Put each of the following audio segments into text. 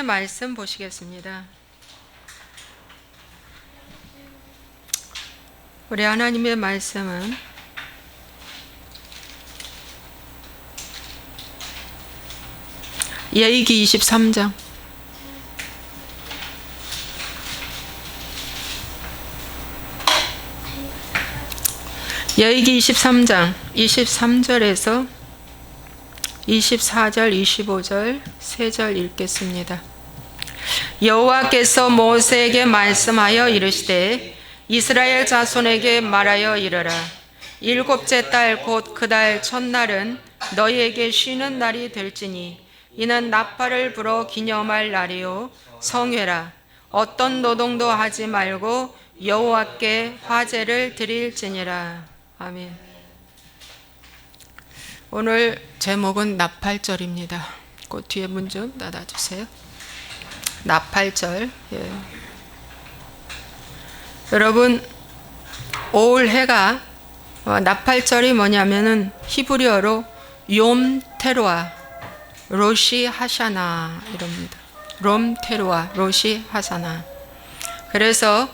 말씀 보시겠습니다. 우리 하나님의 말씀은 예이기 23장 예이기 23장 23절에서 24절 25절 3절 읽겠습니다. 여호와께서 모세에게 말씀하여 이르시되 이스라엘 자손에게 말하여 이르라. 일곱째 달 곧 그 달 첫날은 너희에게 쉬는 날이 될지니 이는 나팔을 불어 기념할 날이요 성회라. 어떤 노동도 하지 말고 여호와께 화제를 드릴지니라. 아멘. 오늘 제목은 나팔절입니다. 그 뒤에 문 좀 닫아주세요. 나팔절. 여러분, 올해가 나팔절이 뭐냐면은 히브리어로 욤 테루아 로시 하샤나 이럽니다. 롬 테루아 로시 하샤나. 그래서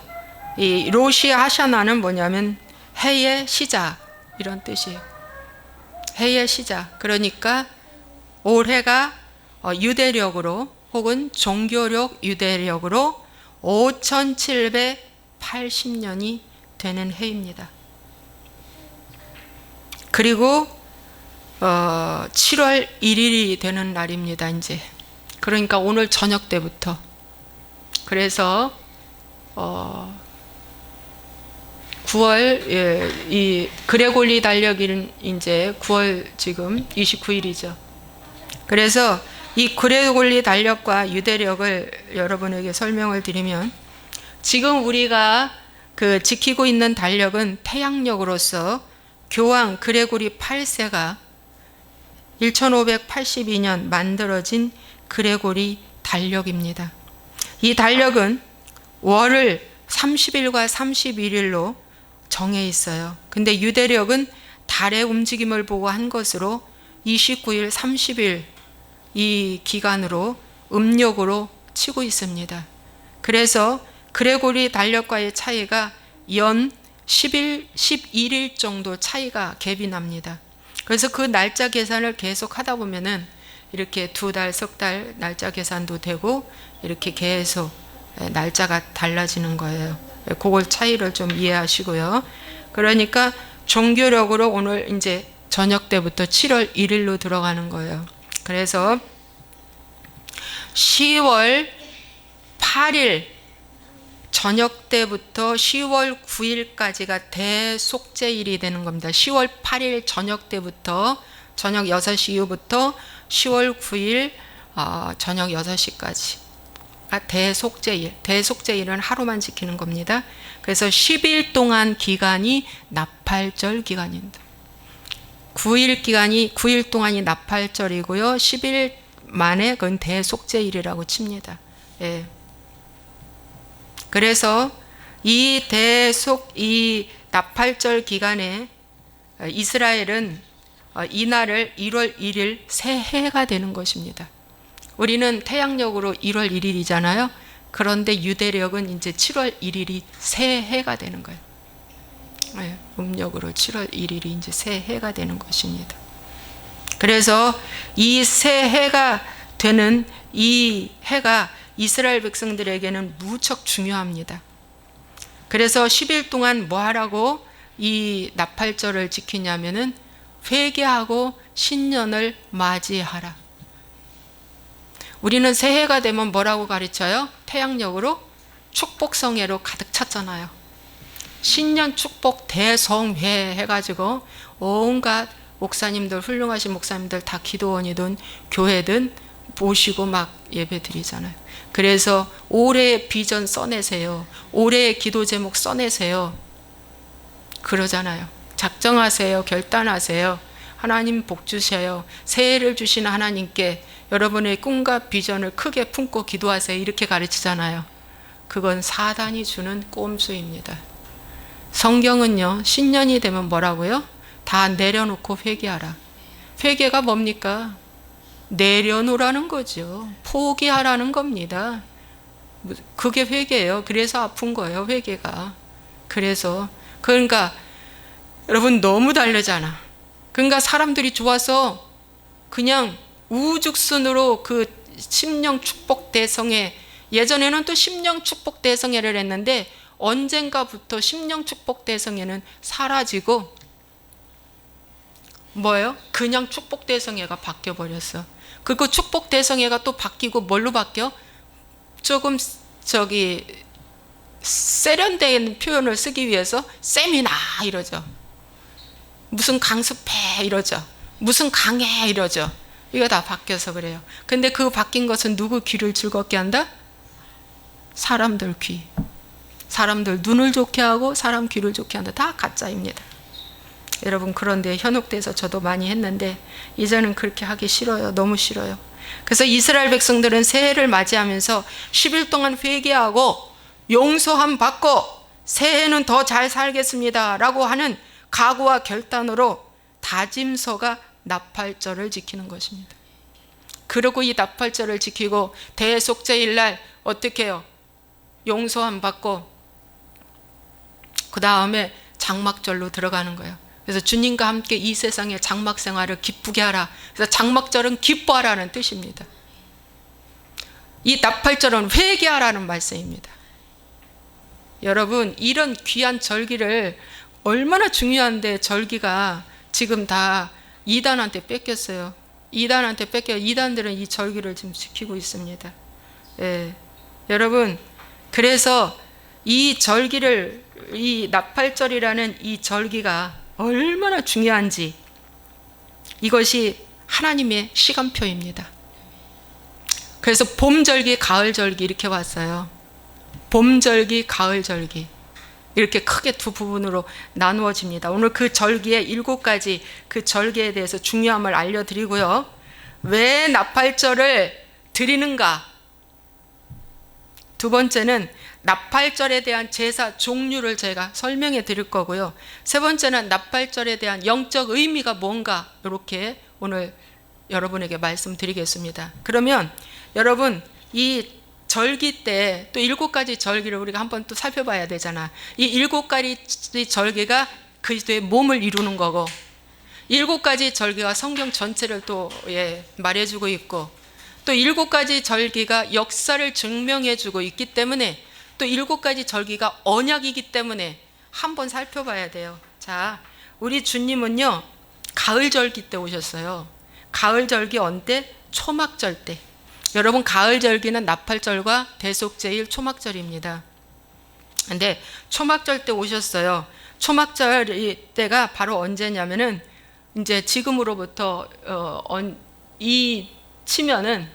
이 로시 하샤나는 뭐냐면 해의 시작 이런 뜻이에요. 해의 시작. 그러니까 올해가 유대력으로 혹은 종교력 유대력으로 5780년이 되는 해입니다. 그리고 7월 1일이 되는 날입니다. 이제 그러니까 오늘 저녁 때부터. 그래서 9월 이 그레골리 달력일은 이제 9월 지금 29일이죠. 그래서 이 그레골리 달력과 유대력을 여러분에게 설명을 드리면 지금 우리가 지키고 있는 달력은 태양력으로서 교황 그레고리 8세가 1582년 만들어진 그레고리 달력입니다. 이 달력은 월을 30일과 31일로 정해 있어요. 근데 유대력은 달의 움직임을 보고 한 것으로 29일, 30일 이 기간으로 음력으로 치고 있습니다. 그래서 그레고리 달력과의 차이가 연 10일, 11일 정도 차이가 갭이 납니다. 그래서 그 날짜 계산을 계속 하다 보면은 이렇게 2달, 석 달 날짜 계산도 되고 이렇게 계속 날짜가 달라지는 거예요. 그걸 차이를 좀 이해하시고요. 그러니까 종교력으로 오늘 이제 저녁 때부터 7월 1일로 들어가는 거예요. 그래서 10월 8일 저녁 때부터 10월 9일까지가 대속죄일이 되는 겁니다. 10월 8일 저녁 때부터 저녁 6시 이후부터 10월 9일 저녁 6시까지 대속죄일. 대속죄일은 하루만 지키는 겁니다. 그래서 10일 동안 기간이 나팔절 기간입니다. 9일 동안이 나팔절이고요. 10일 만에 그건 대속죄일이라고 칩니다. 예. 그래서 이 나팔절 기간에 이스라엘은 이날을 1월 1일 새해가 되는 것입니다. 우리는 태양력으로 1월 1일이잖아요. 그런데 유대력은 이제 7월 1일이 새해가 되는 거예요. 네, 음력으로 7월 1일이 이제 새해가 되는 것입니다. 그래서 이 새해가 되는 이 해가 이스라엘 백성들에게는 무척 중요합니다. 그래서 10일 동안 뭐 하라고 이 나팔절을 지키냐면은 회개하고 신년을 맞이하라. 우리는 새해가 되면 뭐라고 가르쳐요? 태양력으로 축복성회로 가득 찼잖아요. 신년 축복 대성회 해가지고 온갖 목사님들, 훌륭하신 목사님들 다 기도원이든 교회든 모시고 막 예배 드리잖아요. 그래서 올해의 비전 써내세요. 올해의 기도 제목 써내세요. 그러잖아요. 작정하세요. 결단하세요. 하나님 복 주셔요. 새해를 주시는 하나님께 여러분의 꿈과 비전을 크게 품고 기도하세요. 이렇게 가르치잖아요. 그건 사단이 주는 꼼수입니다. 성경은요, 신년이 되면 뭐라고요? 다 내려놓고 회개하라. 회개가 뭡니까? 내려놓으라는 거죠. 포기하라는 겁니다. 그게 회개예요. 그래서 아픈 거예요, 회개가. 그래서 그러니까 여러분 너무 다르잖아. 그러니까 사람들이 좋아서 그냥 우죽순으로 그 심령 축복 대성회, 예전에는 또 심령 축복 대성회를 했는데 언젠가부터 심령 축복 대성회는 사라지고 뭐예요? 그냥 축복 대성회가 바뀌어 버렸어. 그리고 축복 대성회가 또 바뀌고 뭘로 바뀌어? 조금 세련된 표현을 쓰기 위해서 세미나 이러죠. 무슨 강습회 이러죠. 무슨 강해 이러죠. 이거 다 바뀌어서 그래요. 근데 그 바뀐 것은 누구 귀를 즐겁게 한다? 사람들 귀. 사람들 눈을 좋게 하고 사람 귀를 좋게 한다. 다 가짜입니다. 여러분, 그런데 현혹돼서 저도 많이 했는데 이제는 그렇게 하기 싫어요. 너무 싫어요. 그래서 이스라엘 백성들은 새해를 맞이하면서 10일 동안 회개하고 용서함 받고 새해는 더 잘 살겠습니다 라고 하는 각오와 결단으로 다짐서가 나팔절을 지키는 것입니다. 그리고 이 나팔절을 지키고 대속죄일날 어떻게 해요? 용서함 받고 그 다음에 장막절로 들어가는 거예요. 그래서 주님과 함께 이 세상의 장막 생활을 기쁘게 하라. 그래서 장막절은 기뻐하라는 뜻입니다. 이 나팔절은 회개하라는 말씀입니다. 여러분, 이런 귀한 절기를 얼마나 중요한데 절기가 지금 다 이단한테 뺏겼어요. 이단한테 뺏겨. 이단들은 이 절기를 지금 지키고 있습니다. 예. 여러분, 그래서 이 절기를, 이 나팔절이라는 이 절기가 얼마나 중요한지, 이것이 하나님의 시간표입니다. 그래서 봄절기, 가을절기 이렇게 왔어요. 봄절기, 가을절기 이렇게 크게 두 부분으로 나누어집니다. 오늘 그 절기의 7가지 그 절기에 대해서 중요함을 알려드리고요. 왜 나팔절을 드리는가? 두 번째는 나팔절에 대한 제사 종류를 제가 설명해 드릴 거고요. 세 번째는 나팔절에 대한 영적 의미가 뭔가 이렇게 오늘 여러분에게 말씀드리겠습니다. 그러면 여러분, 이 절기 때 또 7가지 절기를 우리가 한번 또 살펴봐야 되잖아. 이 7가지 절기가 그리스도의 몸을 이루는 거고, 7가지 절기가 성경 전체를 또 말해주고 있고, 또 7가지 절기가 역사를 증명해주고 있기 때문에, 또 7가지 절기가 언약이기 때문에 한번 살펴봐야 돼요. 자, 우리 주님은요 가을절기 때 오셨어요. 가을절기 언제? 초막절 때. 여러분, 가을절기는 나팔절과 대속제일 초막절입니다. 근데 초막절 때 오셨어요. 초막절 때가 바로 언제냐면은 이제 지금으로부터 이 치면은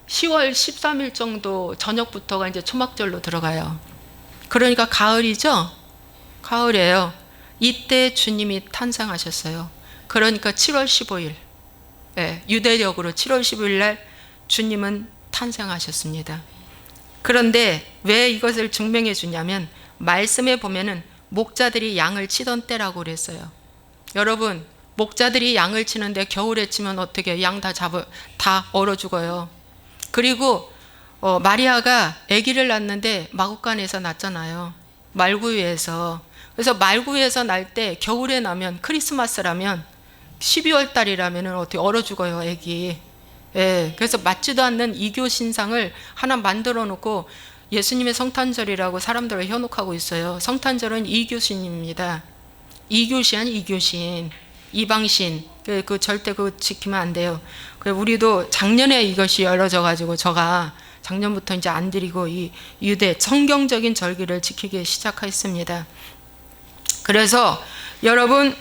10월 13일 정도 저녁부터가 이제 초막절로 들어가요. 그러니까 가을이죠? 가을이에요. 이때 주님이 탄생하셨어요. 그러니까 7월 15일, 유대력으로 7월 15일 날 주님은 탄생하셨습니다. 그런데 왜 이것을 증명해 주냐면, 말씀에 보면은 목자들이 양을 치던 때라고 그랬어요. 여러분, 목자들이 양을 치는데 겨울에 치면 어떻게 양 다 얼어 죽어요. 그리고 마리아가 아기를 낳는데 마구간에서 낳잖아요. 말구유에서. 그래서 말구유에서 날 때 겨울에 나면, 크리스마스라면 12월 달이라면 어떻게 얼어 죽어요, 아기. 그래서 맞지도 않는 이교 신상을 하나 만들어 놓고 예수님의 성탄절이라고 사람들을 현혹하고 있어요. 성탄절은 이교신입니다. 이교신, 이교신, 이방신. 그 절대 그거 지키면 안 돼요. 우리도 작년에 이것이 열어져 가지고 저가 작년부터 이제 안 드리고 이 유대 성경적인 절기를 지키기 시작했습니다. 그래서 여러분,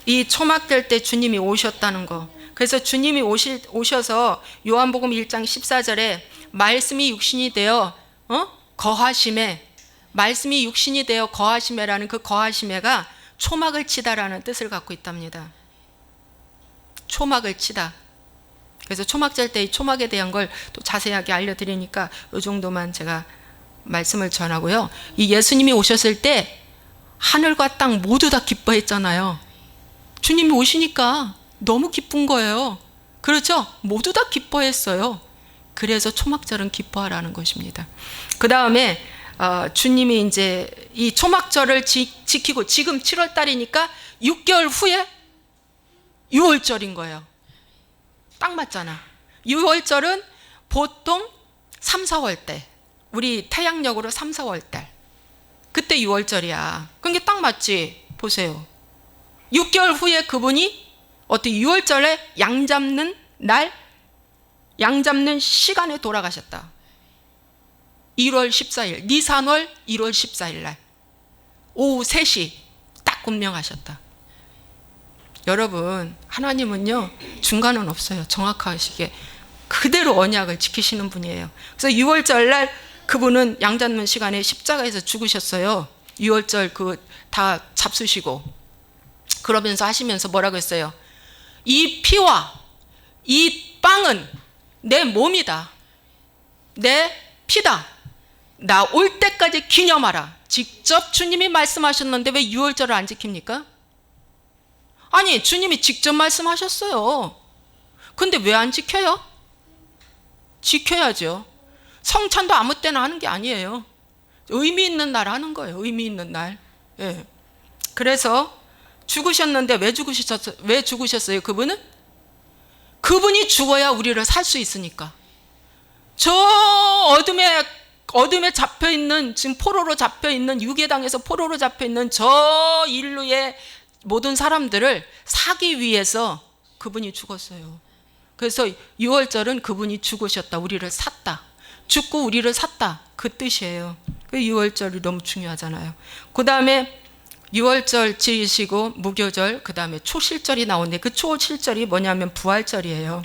이 초막될 때 주님이 오셨다는 거. 그래서 주님이 오셔서 요한복음 1장 14절에 말씀이 육신이 되어 거하심에, 말씀이 육신이 되어 거하심에라는 그 거하심에가 초막을 치다라는 뜻을 갖고 있답니다. 초막을 치다. 그래서 초막절 때 이 초막에 대한 걸 또 자세하게 알려드리니까 이 정도만 제가 말씀을 전하고요. 이 예수님이 오셨을 때 하늘과 땅 모두 다 기뻐했잖아요. 주님이 오시니까 너무 기쁜 거예요. 그렇죠? 모두 다 기뻐했어요. 그래서 초막절은 기뻐하라는 것입니다. 그 다음에 주님이 이제 이 초막절을 지키고 지금 7월 달이니까 6개월 후에 6월절인 거예요. 딱 맞잖아. 6월절은 보통 3, 4월 때, 우리 태양력으로 3, 4월 달, 그때 6월절이야. 그게 딱 맞지? 보세요. 6개월 후에 그분이 어떻게 6월절에 양 잡는 날, 양 잡는 시간에 돌아가셨다. 1월 14일, 니산월 1월 14일 날 오후 3시 딱 운명하셨다. 여러분, 하나님은요 중간은 없어요. 정확하시게 그대로 언약을 지키시는 분이에요. 그래서 6월절 날 그분은 양 잡는 시간에 십자가에서 죽으셨어요. 6월절 그 다 잡수시고 그러면서 하시면서 뭐라고 했어요? 이 피와 이 빵은 내 몸이다. 내 피다. 나 올 때까지 기념하라. 직접 주님이 말씀하셨는데 왜 6월절을 안 지킵니까? 아니, 주님이 직접 말씀하셨어요. 근데 왜 안 지켜요? 지켜야죠. 성찬도 아무 때나 하는 게 아니에요. 의미 있는 날 하는 거예요. 의미 있는 날. 예. 그래서 죽으셨는데 왜 죽으셨어요? 그분은? 그분이 죽어야 우리를 살 수 있으니까. 저 어둠에 잡혀있는, 지금 포로로 잡혀있는, 유괴당해서 포로로 잡혀있는 저 인류의 모든 사람들을 사기 위해서 그분이 죽었어요. 그래서 6월절은 그분이 죽으셨다. 우리를 샀다. 죽고 우리를 샀다. 그 뜻이에요. 6월절이 너무 중요하잖아요. 그 다음에 6월절 지으시고 무교절, 그 다음에 초실절이 나오는데 그 초실절이 뭐냐면 부활절이에요.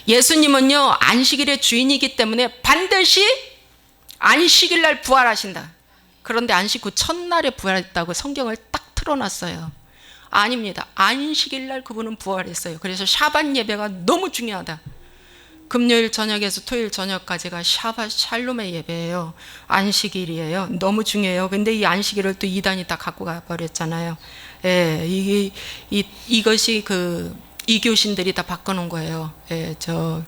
예수님은요 안식일의 주인이기 때문에 반드시 안식일 날 부활하신다. 그런데 안식 후 첫날에 부활했다고 성경을 딱 틀어놨어요. 아닙니다. 안식일 날 그분은 부활했어요. 그래서 샤밧 예배가 너무 중요하다. 금요일 저녁에서 토요일 저녁까지가 샤밧 샬롬의 예배예요. 안식일이에요. 너무 중요해요. 근데 이 안식일을 또 이단이 다 갖고 가버렸잖아요. 예, 이것이 그 이교신들이 다 바꿔놓은 거예요. 예, 저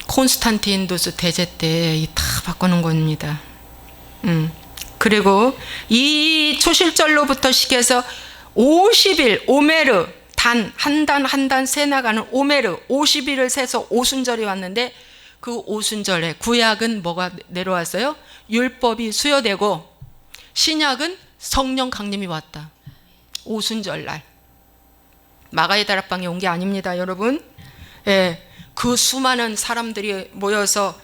콘스탄티누스 대제 때 다 바꿔놓은 겁니다. 그리고 이 초실절로부터 시작해서 50일 오메르 한 단 세 나가는 오메르 50일을 세서 오순절이 왔는데 그 오순절에 구약은 뭐가 내려왔어요? 율법이 수여되고 신약은 성령 강림이 왔다. 오순절 날 마가의 다락방에 온 게 아닙니다, 여러분. 예, 그 수많은 사람들이 모여서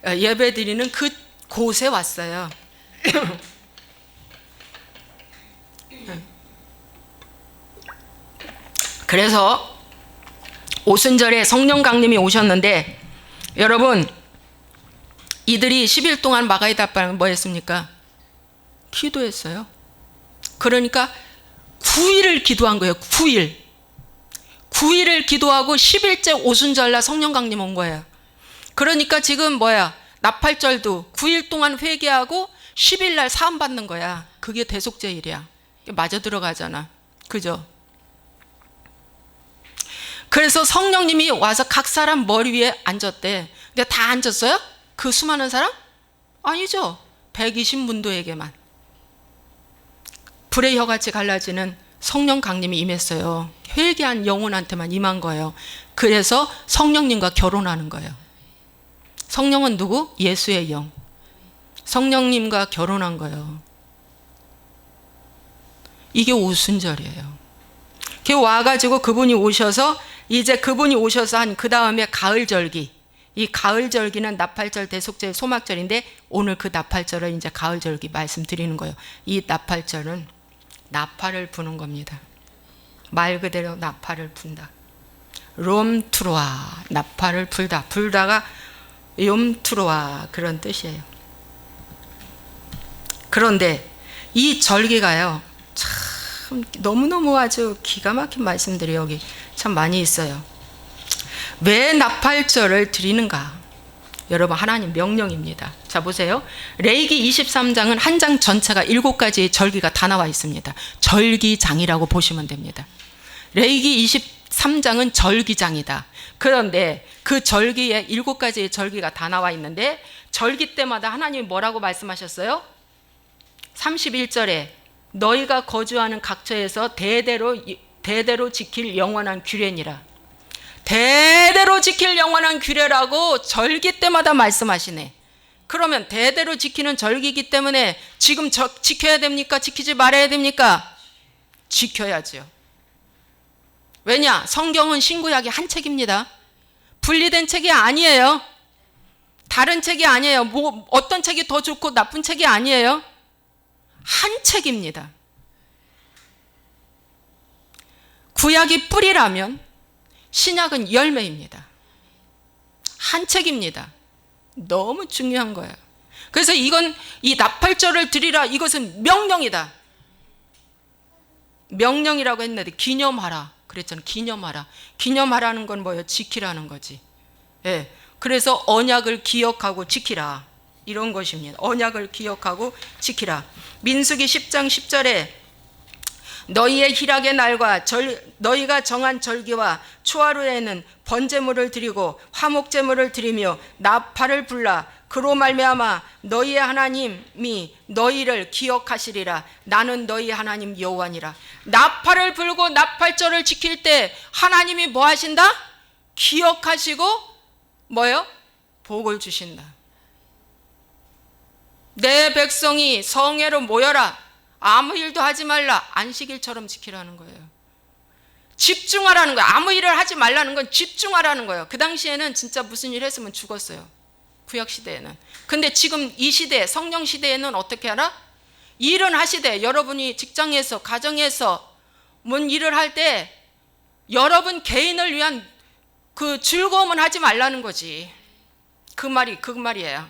예배드리는 그 곳에 왔어요. 그래서 오순절에 성령 강림이 오셨는데 여러분, 이들이 10일 동안 마가의 다락방에 뭐 했습니까? 기도했어요. 그러니까 9일을 기도한 거예요. 9일을 기도하고 10일째 오순절날 성령 강림 온 거예요. 그러니까 지금 나팔절도 9일 동안 회개하고 10일날 사함 받는 거야. 그게 대속죄일이야. 맞아 들어가잖아. 그죠? 그래서 성령님이 와서 각 사람 머리 위에 앉았대. 근데 다 앉았어요? 그 수많은 사람? 아니죠. 120문도에게만. 불의 혀같이 갈라지는 성령 강림이 임했어요. 회개한 영혼한테만 임한 거예요. 그래서 성령님과 결혼하는 거예요. 성령은 누구? 예수의 영. 성령님과 결혼한 거예요. 이게 오순절이에요. 와가지고 그분이 오셔서 이제 그분이 오셔서 한 그 다음에 가을절기. 이 가을절기는 나팔절, 대속절, 소막절인데 오늘 그 나팔절을 이제 가을절기 말씀드리는 거예요. 이 나팔절은 나팔을 부는 겁니다. 말 그대로 나팔을 분다. 롬트로아, 나팔을 불다. 불다가 욤트로아 그런 뜻이에요. 그런데 이 절기가요 참 너무너무 아주 기가 막힌 말씀들이 여기 참 많이 있어요. 왜 나팔절을 드리는가? 여러분, 하나님 명령입니다. 자, 보세요. 레위기 23장은 한 장 전체가 7가지의 절기가 다 나와 있습니다. 절기장이라고 보시면 됩니다. 레위기 3장은 절기장이다. 그런데 그 절기에 7가지의 절기가 다 나와 있는데 절기 때마다 하나님이 뭐라고 말씀하셨어요? 31절에 너희가 거주하는 각처에서 대대로 지킬 영원한 규례니라. 대대로 지킬 영원한 규례라고 절기 때마다 말씀하시네. 그러면 대대로 지키는 절기이기 때문에 지금 지켜야 됩니까? 지키지 말아야 됩니까? 지켜야죠. 왜냐? 성경은 신구약이 한 책입니다. 분리된 책이 아니에요. 다른 책이 아니에요. 뭐 어떤 책이 더 좋고 나쁜 책이 아니에요. 한 책입니다. 구약이 뿌리라면 신약은 열매입니다. 한 책입니다. 너무 중요한 거예요. 그래서 이건 이 나팔절을 드리라, 이것은 명령이다. 명령이라고 했는데 기념하라 그랬잖아요. 기념하라. 기념하라는 건 뭐예요? 지키라는 거지. 예. 그래서 언약을 기억하고 지키라, 이런 것입니다. 언약을 기억하고 지키라. 민수기 10장 10절에 너희의 희락의 날과 너희가 정한 절기와 초하루에는 번제물을 드리고 화목제물을 드리며 나팔을 불라. 그로 말미암아 너희의 하나님이 너희를 기억하시리라. 나는 너희 하나님 여호와니라. 나팔을 불고 나팔절을 지킬 때 하나님이 뭐 하신다? 기억하시고 뭐요? 복을 주신다. 내 백성이 성회로 모여라. 아무 일도 하지 말라. 안식일처럼 지키라는 거예요. 집중하라는 거예요. 아무 일을 하지 말라는 건 집중하라는 거예요. 그 당시에는 진짜 무슨 일 했으면 죽었어요. 구약시대에는. 근데 지금 이 시대, 성령시대에는 어떻게 하라? 일은 하시되 여러분이 직장에서 가정에서 뭔 일을 할 때 여러분 개인을 위한 그 즐거움은 하지 말라는 거지. 그 말이에요.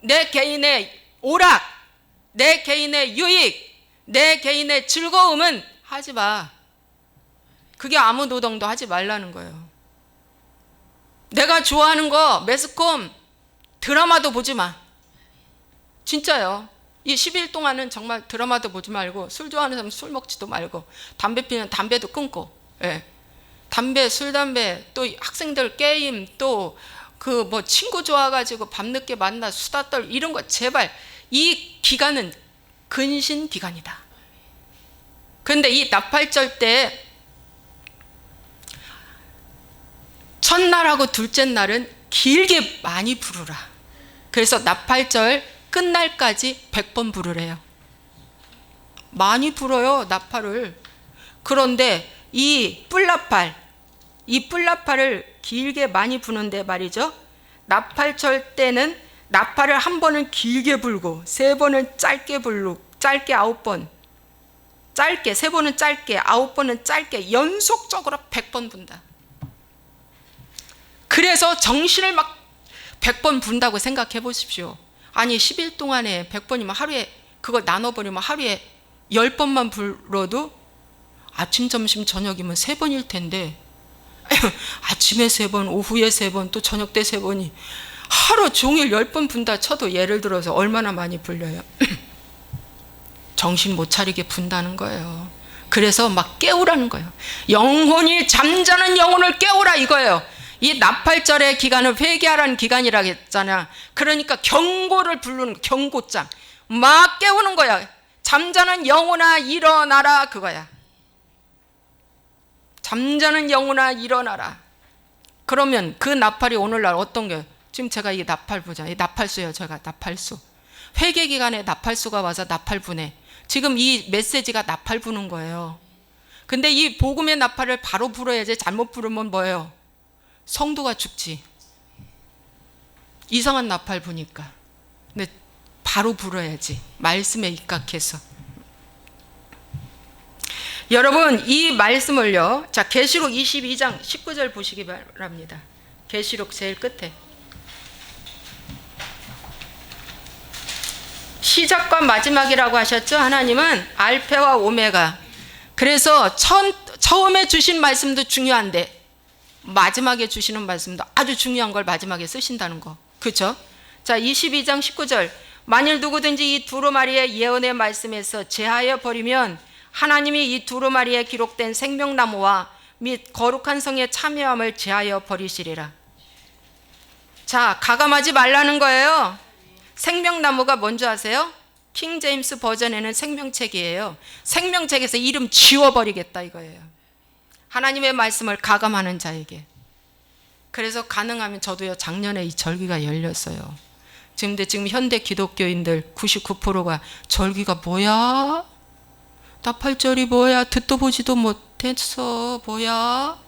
내 개인의 오락, 내 개인의 유익, 내 개인의 즐거움은 하지 마. 그게 아무 노동도 하지 말라는 거예요. 내가 좋아하는 거 매스컴 드라마도 보지 마. 진짜요. 이 10일 동안은 정말 드라마도 보지 말고, 술 좋아하는 사람은 술 먹지도 말고, 담배 피면 담배도 끊고, 예. 담배, 술, 담배, 또 학생들 게임, 또 그 뭐 친구 좋아가지고 밤늦게 만나 수다 떨 이런 거 제발. 이 기간은 근신 기간이다. 그런데 이 나팔절 때 첫날하고 둘째 날은 길게 많이 부르라. 그래서 나팔절 끝날까지 100번 부르래요. 많이 불어요, 나팔을. 그런데 이 뿔나팔을 길게 많이 부는데 말이죠. 나팔절 때는 나팔을 한 번은 길게 불고, 세 번은 짧게 불고, 짧게 9번, 짧게, 세 번은 짧게, 9번은 짧게, 연속적으로 100번 분다. 그래서 정신을 막 100번 분다고 생각해 보십시오. 아니 10일 동안에 100번이면 하루에, 그걸 나눠버리면 하루에 10번만 불러도 아침, 점심, 저녁이면 3번일 텐데 아침에 3번, 오후에 3번, 또 저녁 때 3번이 하루 종일 10번 분다 쳐도 예를 들어서 얼마나 많이 불려요? 정신 못 차리게 분다는 거예요. 그래서 막 깨우라는 거예요. 영혼이 잠자는 영혼을 깨우라 이거예요. 이 나팔절의 기간은 회개하라는 기간이라고 했잖아. 그러니까 경고를 부르는, 경고장 막 깨우는 거야. 잠자는 영혼아 일어나라 그거야. 잠자는 영혼아 일어나라. 그러면 그 나팔이 오늘날 어떤 게, 지금 제가 이 나팔 부잖아요. 이 나팔수예요. 제가 나팔수. 회개 기간에 나팔수가 와서 나팔 부네. 지금 이 메시지가 나팔 부는 거예요. 근데 이 복음의 나팔을 바로 불어야지. 잘못 부르면 뭐예요? 성도가 죽지. 이상한 나팔 부니까. 근데 바로 불어야지. 말씀에 입각해서. 여러분 이 말씀을요, 자 계시록 22장 19절 보시기 바랍니다. 계시록 제일 끝에 시작과 마지막이라고 하셨죠. 하나님은 알파와 오메가. 그래서 처음에 주신 말씀도 중요한데 마지막에 주시는 말씀도 아주 중요한 걸 마지막에 쓰신다는 거, 그렇죠? 자 22장 19절 만일 누구든지 이 두루마리의 예언의 말씀에서 제하여 버리면 하나님이 이 두루마리에 기록된 생명나무와 및 거룩한 성의 참여함을 제하여 버리시리라. 자, 가감하지 말라는 거예요. 생명나무가 뭔지 아세요? 킹 제임스 버전에는 생명책이에요. 생명책에서 이름 지워버리겠다 이거예요. 하나님의 말씀을 가감하는 자에게. 그래서 가능하면 저도요, 작년에 이 절기가 열렸어요. 근데 지금 현대 기독교인들 99%가 절기가 뭐야? 나팔절이 뭐야? 듣도 보지도 못했어. 뭐야?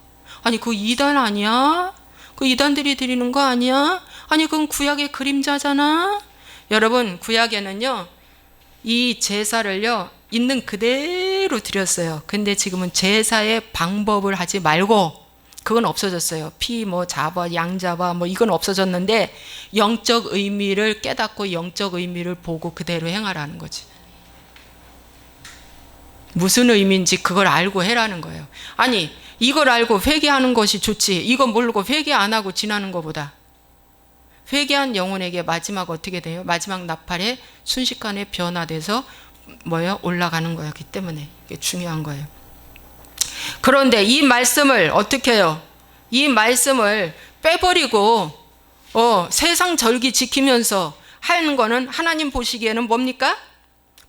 아니 그 이단 아니야? 그 이단들이 드리는 거 아니야? 아니 그건 구약의 그림자잖아. 여러분, 구약에는요 이 제사를요 있는 그대로 드렸어요. 근데 지금은 제사의 방법을 하지 말고, 그건 없어졌어요. 피 뭐 잡아, 양 잡아, 뭐 이건 없어졌는데 영적 의미를 깨닫고 영적 의미를 보고 그대로 행하라는 거지. 무슨 의미인지 그걸 알고 해라는 거예요. 아니 이걸 알고 회개하는 것이 좋지, 이거 모르고 회개 안 하고 지나는 것보다. 회개한 영혼에게 마지막 어떻게 돼요? 마지막 나팔에 순식간에 변화돼서 뭐예요? 올라가는 거였기 때문에 이게 중요한 거예요. 그런데 이 말씀을 어떻게 해요? 이 말씀을 빼버리고 세상 절기 지키면서 하는 거는 하나님 보시기에는 뭡니까?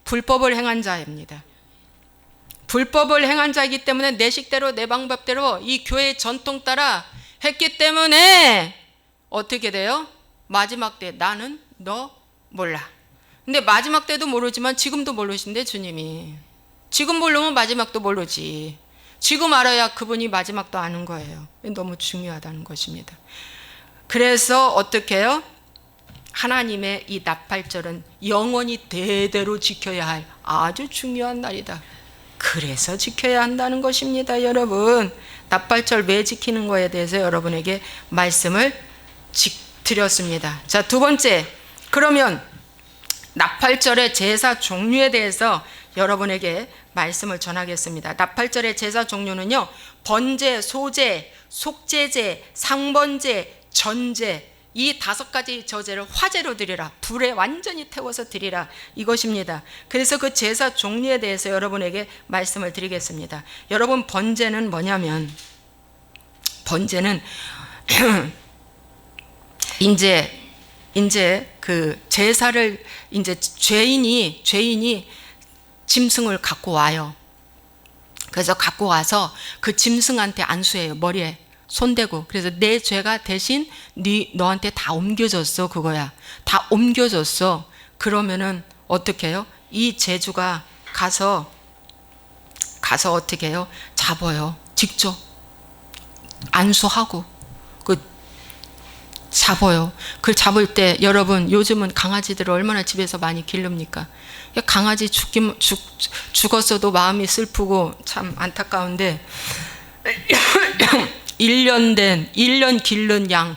불법을 행한 자입니다. 불법을 행한 자이기 때문에 내 식대로 내 방법대로 이 교회의 전통 따라 했기 때문에 어떻게 돼요? 마지막 때 나는 너 몰라. 근데 마지막 때도 모르지만 지금도 모르신대 주님이. 지금 모르면 마지막도 모르지. 지금 알아야 그분이 마지막도 아는 거예요. 너무 중요하다는 것입니다. 그래서 어떻게 해요? 하나님의 이 나팔절은 영원히 대대로 지켜야 할 아주 중요한 날이다. 그래서 지켜야 한다는 것입니다. 여러분, 나팔절 왜 지키는 거에 대해서 여러분에게 말씀을 드렸습니다. 자, 두 번째, 그러면 나팔절의 제사 종류에 대해서 여러분에게 말씀을 전하겠습니다. 나팔절의 제사 종류는요, 번제, 소제, 속제제, 상번제, 전제, 이 5가지 저제를 화제로 드리라, 불에 완전히 태워서 드리라, 이것입니다. 그래서 그 제사 종류에 대해서 여러분에게 말씀을 드리겠습니다. 여러분, 번제는 뭐냐면, 번제는 이제 그 제사를 이제 죄인이 짐승을 갖고 와요. 그래서 갖고 와서 그 짐승한테 안수해요. 머리에 손대고. 그래서 내 죄가 대신 너한테 다 옮겨졌어. 그거야. 다 옮겨졌어. 그러면은 어떻게 해요? 이 제주가 가서 어떻게 해요? 잡아요. 직접 안수하고 잡아요. 그걸 잡을 때 여러분, 요즘은 강아지들을 얼마나 집에서 많이 기릅니까? 강아지 죽었어도 마음이 슬프고 참 안타까운데 1년 기른 양,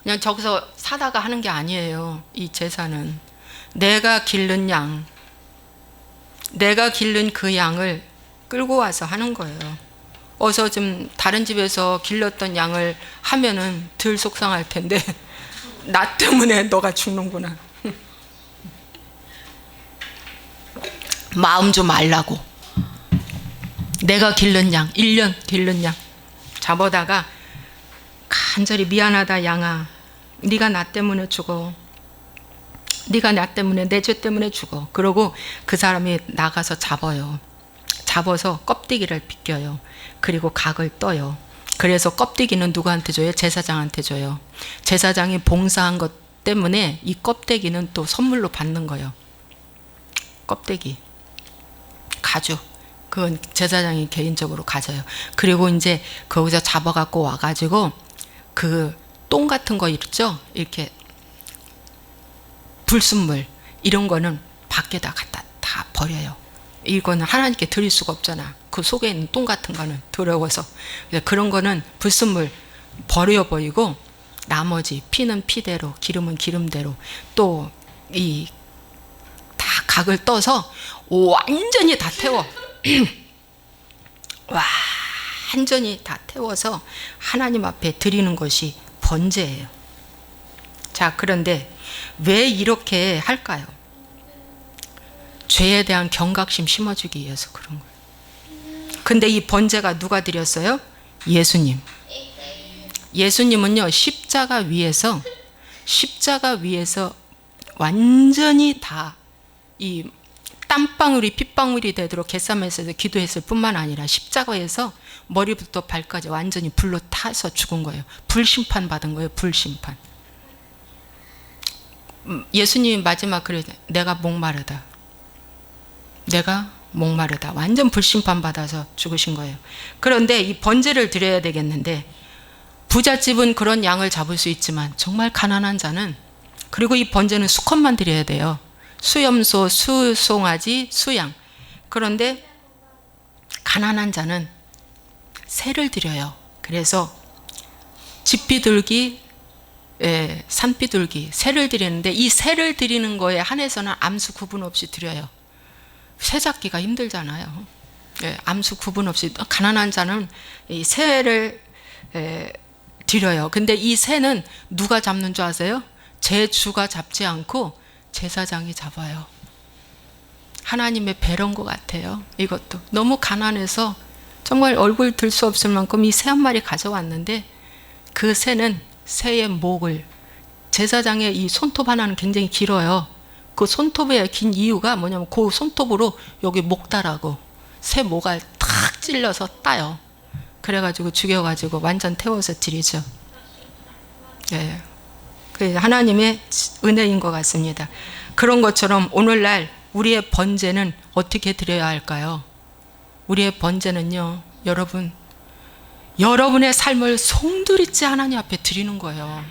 그냥 저기서 사다가 하는 게 아니에요. 이 제사는 내가 기른 양, 내가 기른 그 양을 끌고 와서 하는 거예요. 어서 좀 다른 집에서 길렀던 양을 하면은 덜 속상할 텐데 나 때문에 너가 죽는구나. 마음 좀 알라고. 내가 기른 양, 1년 기른 양 잡아다가 간절히 미안하다 양아, 네가 나 때문에 죽어. 네가 나 때문에, 내 죄 때문에 죽어. 그러고 그 사람이 나가서 잡아요. 잡아서 껍데기를 벗겨요. 그리고 각을 떠요. 그래서 껍데기는 누구한테 줘요? 제사장한테 줘요. 제사장이 봉사한 것 때문에 이 껍데기는 또 선물로 받는 거예요. 껍데기, 가죽, 그건 제사장이 개인적으로 가져요. 그리고 이제 거기서 잡아갖고 와가지고 그 똥 같은 거 있죠? 이렇게 불순물 이런 거는 밖에다 갖다 다 버려요. 이거는 하나님께 드릴 수가 없잖아. 그 속에 있는 똥 같은 거는 더러워서. 그런 거는 불순물 버려버리고 나머지 피는 피대로, 기름은 기름대로, 또 이 다 각을 떠서 완전히 다 태워. 완전히 다 태워서 하나님 앞에 드리는 것이 번제예요. 자, 그런데 왜 이렇게 할까요? 죄에 대한 경각심 심어주기 위해서 그런 거예요. 근데 이 번제가 누가 드렸어요? 예수님. 예수님은요, 십자가 위에서 완전히 다 이 땀방울이 핏방울이 되도록 겟세마네에서 기도했을 뿐만 아니라 십자가에서 머리부터 발까지 완전히 불로 타서 죽은 거예요. 불심판 받은 거예요. 불심판. 예수님이 마지막 그래, 내가 목마르다. 완전 불심판 받아서 죽으신 거예요. 그런데 이 번제를 드려야 되겠는데, 부잣집은 그런 양을 잡을 수 있지만 정말 가난한 자는, 그리고 이 번제는 수컷만 드려야 돼요. 수염소, 수송아지, 수양. 그런데 가난한 자는 새를 드려요. 그래서 집비둘기, 산비둘기, 새를 드리는데, 이 새를 드리는 거에 한해서는 암수 구분 없이 드려요. 새 잡기가 힘들잖아요. 암수 구분 없이. 가난한 자는 이 새를 드려요. 근데 이 새는 누가 잡는 줄 아세요? 제 주가 잡지 않고 제사장이 잡아요. 하나님의 배려인 것 같아요. 이것도 너무 가난해서 정말 얼굴 들 수 없을 만큼 이 새 한 마리 가져왔는데, 그 새는 새의 목을, 제사장의 이 손톱 하나는 굉장히 길어요. 그 손톱에 긴 이유가 뭐냐면, 그 손톱으로 여기 목 따라고 새 목알 탁 찔러서 따요. 그래가지고 죽여가지고 완전 태워서 드리죠. 예. 그 하나님의 은혜인 것 같습니다. 그런 것처럼 오늘날 우리의 번제는 어떻게 드려야 할까요? 우리의 번제는요, 여러분의 삶을 송두리째 하나님 앞에 드리는 거예요.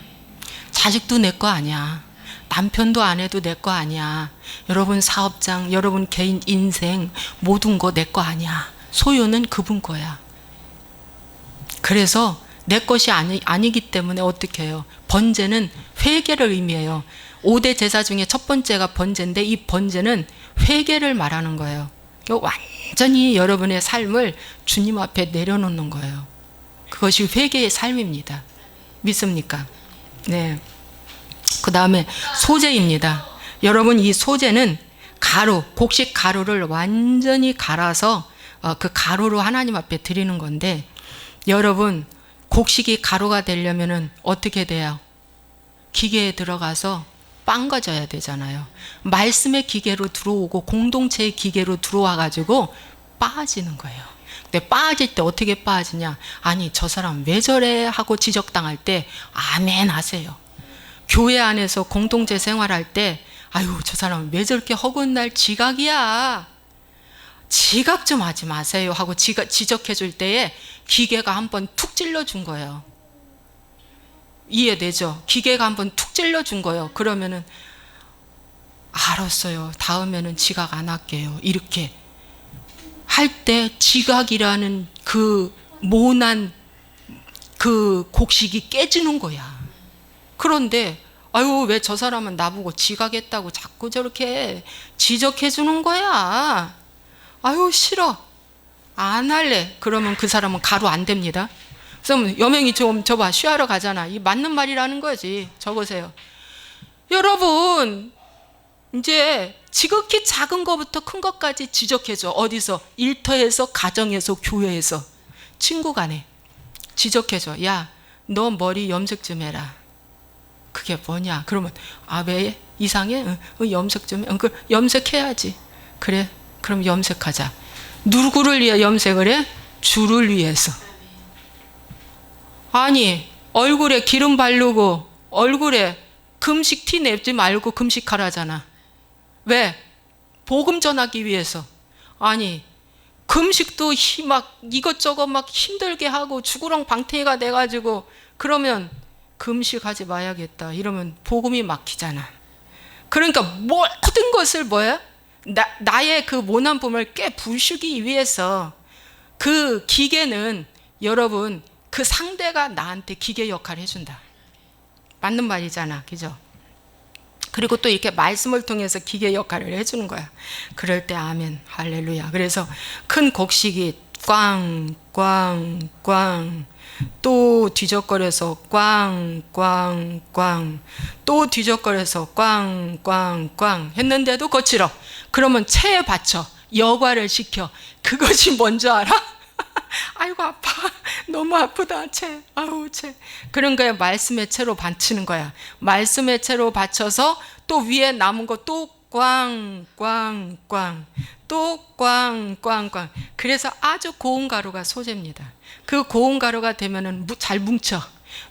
자식도 내 거 아니야. 남편도 아내도 내 거 아니야. 여러분 사업장, 여러분 개인 인생 모든 거 내 거 아니야. 소유는 그분 거야. 그래서 내 것이 아니기 때문에 어떻게 해요? 번제는 회개를 의미해요. 5대 제사 중에 첫 번째가 번제인데, 이 번제는 회개를 말하는 거예요. 완전히 여러분의 삶을 주님 앞에 내려놓는 거예요. 그것이 회개의 삶입니다. 믿습니까? 네. 그 다음에 소제입니다. 여러분, 이 소제는 곡식 가루를 완전히 갈아서 그 가루로 하나님 앞에 드리는 건데, 여러분, 곡식이 가루가 되려면은 어떻게 돼요? 기계에 들어가서 빵거져야 되잖아요. 말씀의 기계로 들어오고 공동체의 기계로 들어와 가지고 빠지는 거예요. 근데 빠질 때 어떻게 빠지냐? 아니, 저 사람 왜 저래 하고 지적당할 때 아멘 하세요. 교회 안에서 공동체 생활할 때, 아유, 저 사람 왜 저렇게 허구날 지각이야, 지각 좀 하지 마세요 하고 지적해 줄 때에 기계가 한번 툭 찔러준 거예요. 이해되죠? 기계가 한번 툭 찔러준 거예요. 그러면은 알았어요, 다음에는 지각 안 할게요. 이렇게 할 때 지각이라는 그 모난 그 곡식이 깨지는 거야. 그런데 아유, 왜 저 사람은 나보고 지각했다고 자꾸 저렇게 지적해 주는 거야. 아유, 싫어, 안 할래. 그러면 그 사람은 가루 안 됩니다. 그럼 여명이 좀 저봐, 쉬하러 가잖아. 이 맞는 말이라는 거지. 적으세요. 여러분, 이제 지극히 작은 것부터 큰 것까지 지적해줘. 어디서? 일터에서, 가정에서, 교회에서, 친구 간에 지적해줘. 야, 너 머리 염색 좀 해라. 그게 뭐냐? 그러면 아, 왜 이상해? 염색 좀 해. 염색해야지. 그래, 그럼 염색하자. 누구를 위해 염색을 해? 주를 위해서. 아니, 얼굴에 기름 바르고 얼굴에 금식 티 내지 말고 금식하라잖아. 왜? 복음 전하기 위해서. 아니, 금식도 막 이것저것 막 힘들게 하고 주구렁 방태가 돼가지고 그러면 금식하지 마야겠다 이러면 복음이 막히잖아. 그러니까 모든 것을 뭐야? 나의 그 모난 봄을 깨부수기 위해서 그 기계는, 여러분, 그 상대가 나한테 기계 역할을 해준다. 맞는 말이잖아, 그죠? 그리고 또 이렇게 말씀을 통해서 기계 역할을 해주는 거야. 그럴 때 아멘, 할렐루야. 그래서 큰 곡식이 꽝꽝꽝, 또 뒤적거려서 꽝꽝꽝, 또 뒤적거려서 꽝꽝꽝 했는데도 거칠어. 그러면 체에 받쳐 여과를 시켜. 그것이 뭔지 알아? 아이고 아파, 너무 아프다, 아우 그런 거야. 말씀의 채로 바치는 거야. 말씀의 채로 바쳐서 또 위에 남은 거 또 꽝꽝꽝, 또 꽝꽝꽝. 그래서 아주 고운 가루가 소재입니다. 그 고운 가루가 되면은 잘 뭉쳐.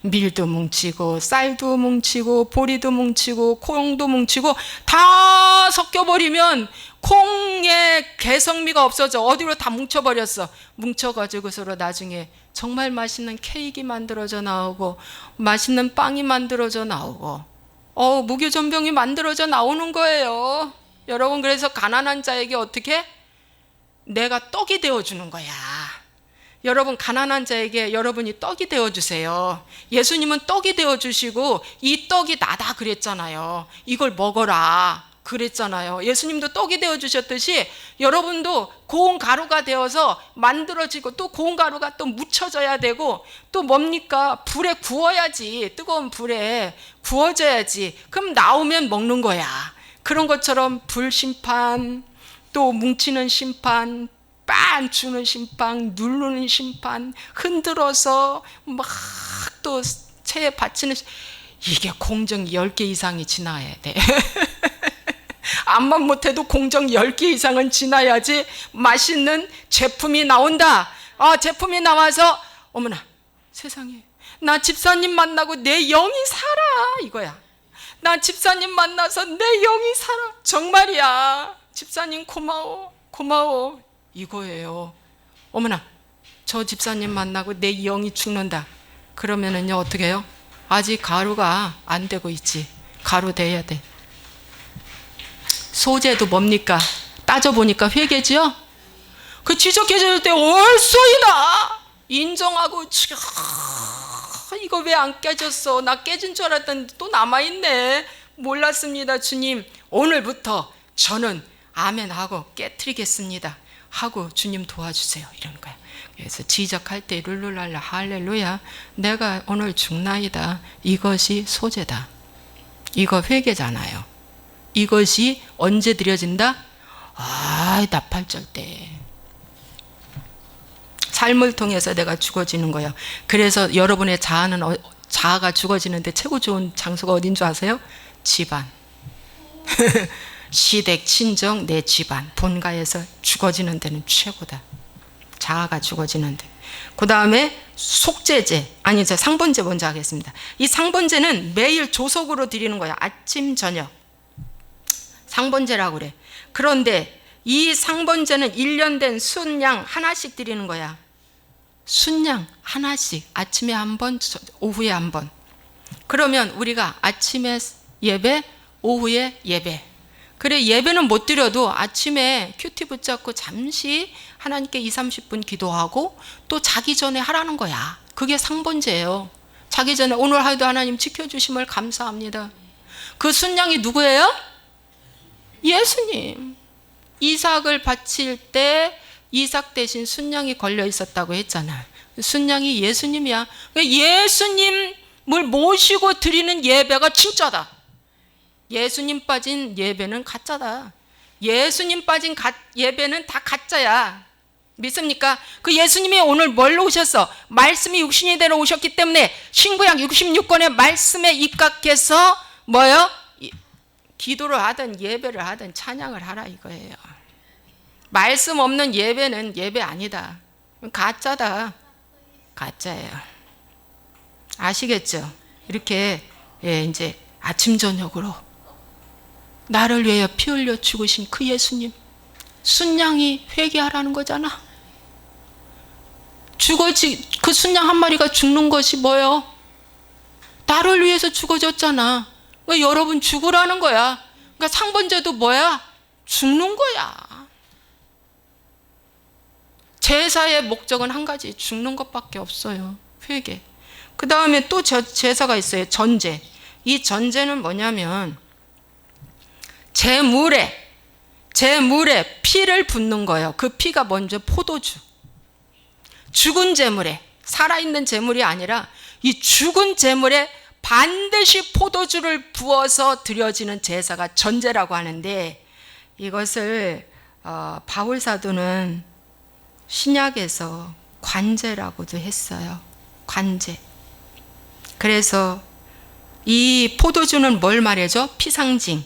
밀도 뭉치고 쌀도 뭉치고 보리도 뭉치고 콩도 뭉치고 다 섞여버리면 콩의 개성미가 없어져. 어디로 다 뭉쳐버렸어. 뭉쳐가지고서 나중에 정말 맛있는 케이크 만들어져 나오고 맛있는 빵이 만들어져 나오고 무교전병이 만들어져 나오는 거예요. 여러분, 그래서 가난한 자에게 어떻게? 내가 떡이 되어주는 거야. 여러분, 가난한 자에게 여러분이 떡이 되어주세요. 예수님은 떡이 되어주시고 이 떡이 나다 그랬잖아요. 이걸 먹어라 그랬잖아요. 예수님도 떡이 되어주셨듯이 여러분도 고운 가루가 되어서 만들어지고 또 고운 가루가 또 묻혀져야 되고 또 뭡니까? 불에 구워야지. 뜨거운 불에 구워져야지. 그럼 나오면 먹는 거야. 그런 것처럼 불심판, 또 뭉치는 심판, 빤 주는 심판, 누르는 심판, 흔들어서 막 또 체에 받치는, 이게 공정 10개 이상이 지나야 돼. 암만 못해도 공정 10개 이상은 지나야지 맛있는 제품이 나온다. 제품이 나와서 어머나 세상에, 나 집사님 만나고 내 영이 살아, 이거야. 나 집사님 만나서 내 영이 살아. 정말이야. 집사님 고마워, 고마워, 이거예요. 어머나, 저 집사님 만나고 내 영이 죽는다. 그러면은요, 어떻게 해요? 아직 가루가 안 되고 있지. 가루 돼야 돼. 소재도 뭡니까? 따져보니까 회개지요? 그 지적해질 때 얼쏘이다 인정하고, 이거 왜 안 깨졌어? 나 깨진 줄 알았더니 또 남아있네. 몰랐습니다, 주님. 오늘부터 저는 아멘하고 깨트리겠습니다 하고 주님 도와주세요, 이러는 거야. 그래서 지적할 때 룰루랄라 할렐루야, 내가 오늘 죽나이다. 이것이 소재다. 이거 회개잖아요. 이것이 언제 드려진다? 나팔절 때. 삶을 통해서 내가 죽어지는 거예요. 그래서 여러분의 자아가 죽어지는데 최고 좋은 장소가 어딘 줄 아세요? 집안. 시댁, 친정, 내 집안, 본가에서 죽어지는 데는 최고다. 자아가 죽어지는 데. 그 다음에 속죄제, 상번제 먼저 하겠습니다. 이 상번제는 매일 조석으로 드리는 거야. 아침, 저녁. 상번제라고 그래. 그런데 이 상번제는 1년 된 순양 하나씩 드리는 거야. 순양 하나씩. 아침에 한 번, 오후에 한 번. 그러면 우리가 아침에 예배, 오후에 예배. 그래, 예배는 못 드려도 아침에 큐티 붙잡고 잠시 하나님께 20-30분 기도하고 또 자기 전에 하라는 거야. 그게 상번제예요. 자기 전에 오늘 하루도 하나님 지켜주심을 감사합니다. 그 순양이 누구예요? 예수님. 이삭을 바칠 때 이삭 대신 순양이 걸려 있었다고 했잖아. 순양이 예수님이야. 예수님을 모시고 드리는 예배가 진짜다. 예수님 빠진 예배는 가짜다. 예수님 빠진 예배는 다 가짜야. 믿습니까? 그 예수님이 오늘 뭘로 오셨어? 말씀이 육신이 되어 오셨기 때문에 신구약 66권의 말씀에 입각해서 뭐요? 기도를 하든 예배를 하든 찬양을 하라, 이거예요. 말씀 없는 예배는 예배 아니다. 가짜다. 가짜예요. 아시겠죠? 이렇게 이제 아침 저녁으로 나를 위하여 피 흘려 죽으신 그 예수님, 순양이 회개하라는 거잖아. 그 순양 한 마리가 죽는 것이 뭐예요? 나를 위해서 죽어졌잖아. 그러니까 여러분 죽으라는 거야. 그러니까 상번제도 뭐야? 죽는 거야. 제사의 목적은 한 가지, 죽는 것밖에 없어요. 회개. 그 다음에 또 제사가 있어요. 전제. 이 전제는 뭐냐면 제물에 피를 붓는 거예요. 그 피가 먼저 포도주. 죽은 제물에, 살아있는 제물이 아니라 이 죽은 제물에 반드시 포도주를 부어서 드려지는 제사가 전제라고 하는데, 이것을 바울 사도는 신약에서 관제라고도 했어요. 관제. 그래서 이 포도주는 뭘 말해줘? 피상징.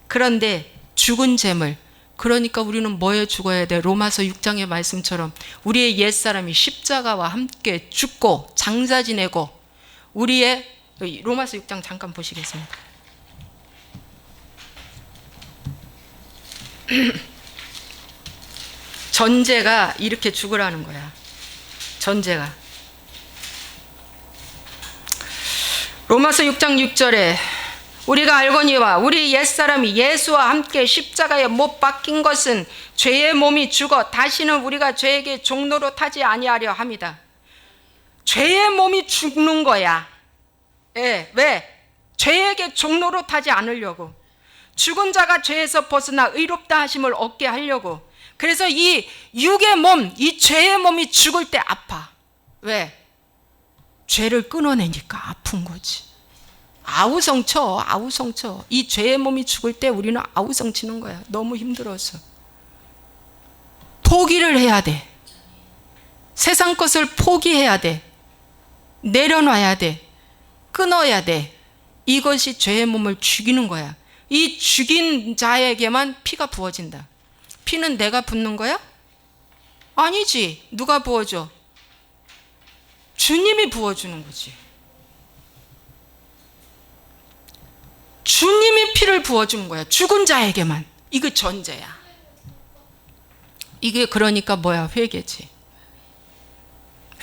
그런데 죽은 재물. 그러니까 우리는 뭐에 죽어야 돼? 로마서 6장의 말씀처럼 우리의 옛사람이 십자가와 함께 죽고 장사 지내고 우리의 로마서 6장 잠깐 보시겠습니다. 전제가 이렇게 죽으라는 거야. 전제가. 로마서 6장 6절에 우리가 알거니와 우리 옛사람이 예수와 함께 십자가에 못 박힌 것은 죄의 몸이 죽어 다시는 우리가 죄에게 종로로 타지 아니하려 함이다. 죄의 몸이 죽는 거야. 예, 왜? 죄에게 종로로 타지 않으려고. 죽은 자가 죄에서 벗어나 의롭다 하심을 얻게 하려고. 그래서 이 육의 몸, 이 죄의 몸이 죽을 때 아파. 왜? 죄를 끊어내니까 아픈 거지. 아우성쳐, 아우성쳐. 이 죄의 몸이 죽을 때 우리는 아우성치는 거야. 너무 힘들어서. 포기를 해야 돼. 세상 것을 포기해야 돼. 내려놔야 돼. 끊어야 돼. 이것이 죄의 몸을 죽이는 거야. 이 죽인 자에게만 피가 부어진다. 피는 내가 붓는 거야? 아니지. 누가 부어줘? 주님이 부어주는 거지. 주님이 피를 부어주는 거야. 죽은 자에게만. 이거 전제야. 이게 그러니까 뭐야? 회개지.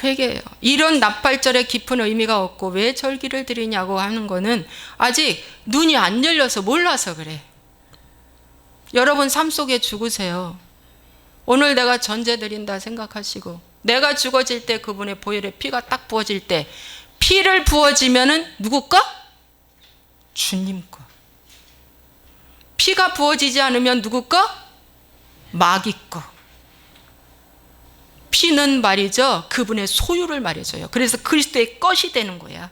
회개예요. 이런 납발절에 깊은 의미가 없고 왜 절기를 드리냐고 하는 거는 아직 눈이 안 열려서 몰라서 그래. 여러분 삶 속에 죽으세요. 오늘 내가 전제 드린다 생각하시고 내가 죽어질 때 그분의 보혈에 피가 딱 부어질 때 피를 부어지면은 누구 거? 주님 거. 피가 부어지지 않으면 누구 거? 마귀 거. 피는 말이죠. 그분의 소유를 말해줘요. 그래서 그리스도의 것이 되는 거야.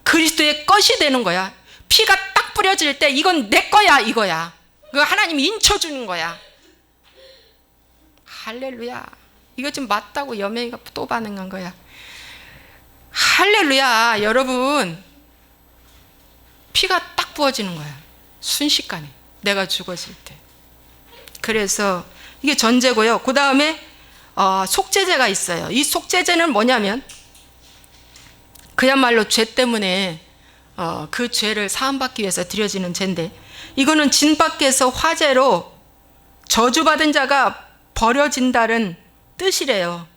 그리스도의 것이 되는 거야. 피가 딱 뿌려질 때 이건 내 거야 이거야. 그 하나님이 인쳐주는 거야. 할렐루야. 이거 좀 맞다고 여명이가 또 반응한 거야. 할렐루야. 여러분 피가 딱 부어지는 거야. 순식간에 내가 죽었을 때. 그래서 이게 전제고요. 그 다음에 속죄제가 있어요. 이 속죄제는 뭐냐면 그야말로 죄 때문에 그 죄를 사함받기 위해서 드려지는 제인데 이거는 진 밖에서 화재로 저주받은 자가 버려진다는 뜻이래요.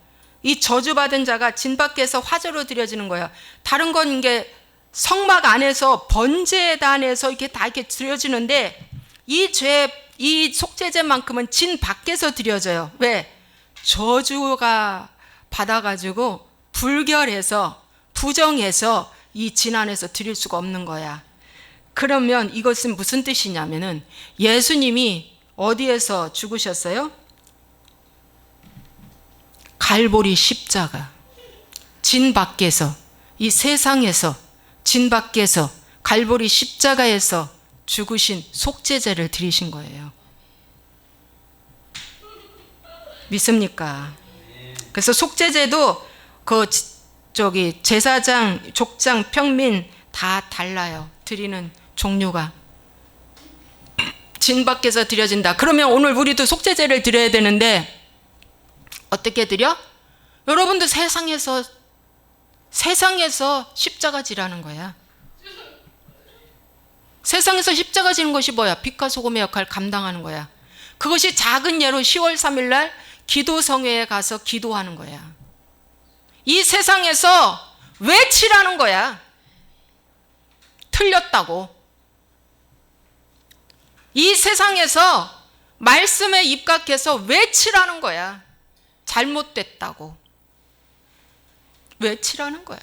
이 저주받은 자가 진 밖에서 화재로 드려지는 거야. 다른 건 이게 성막 안에서 번제단에서 이렇게 다 이렇게 드려지는데 이 속죄제만큼은 진 밖에서 드려져요. 왜? 저주가 받아가지고 불결해서 부정해서 이 진 안에서 드릴 수가 없는 거야. 그러면 이것은 무슨 뜻이냐면은 예수님이 어디에서 죽으셨어요? 갈보리 십자가. 진 밖에서, 이 세상에서, 진 밖에서 갈보리 십자가에서 죽으신 속죄제를 드리신 거예요. 믿습니까? 그래서 속죄제도 제사장, 족장, 평민 다 달라요. 드리는 종류가. 진 밖에서 드려진다. 그러면 오늘 우리도 속죄제를 드려야 되는데 어떻게 드려? 여러분도 세상에서 십자가 지라는 거야. 세상에서 십자가 지는 것이 뭐야? 빛과 소금의 역할을 감당하는 거야. 그것이 작은 예로 10월 3일 날 기도성회에 가서 기도하는 거야. 이 세상에서 외치라는 거야. 틀렸다고. 이 세상에서 말씀에 입각해서 외치라는 거야. 잘못됐다고. 외치라는 거야.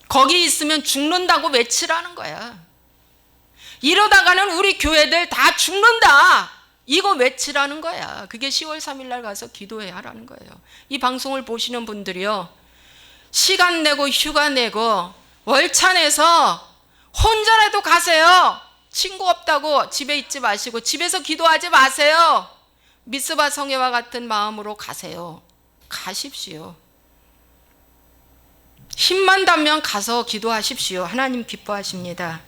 거기 있으면 죽는다고 외치라는 거야. 이러다가는 우리 교회들 다 죽는다. 이거 외치라는 거야. 그게 10월 3일 날 가서 기도해야 하라는 거예요. 이 방송을 보시는 분들이요. 시간 내고 휴가 내고 월차 내서 혼자라도 가세요. 친구 없다고 집에 있지 마시고 집에서 기도하지 마세요. 미스바 성회와 같은 마음으로 가세요. 가십시오. 힘만 닿으면 가서 기도하십시오. 하나님 기뻐하십니다.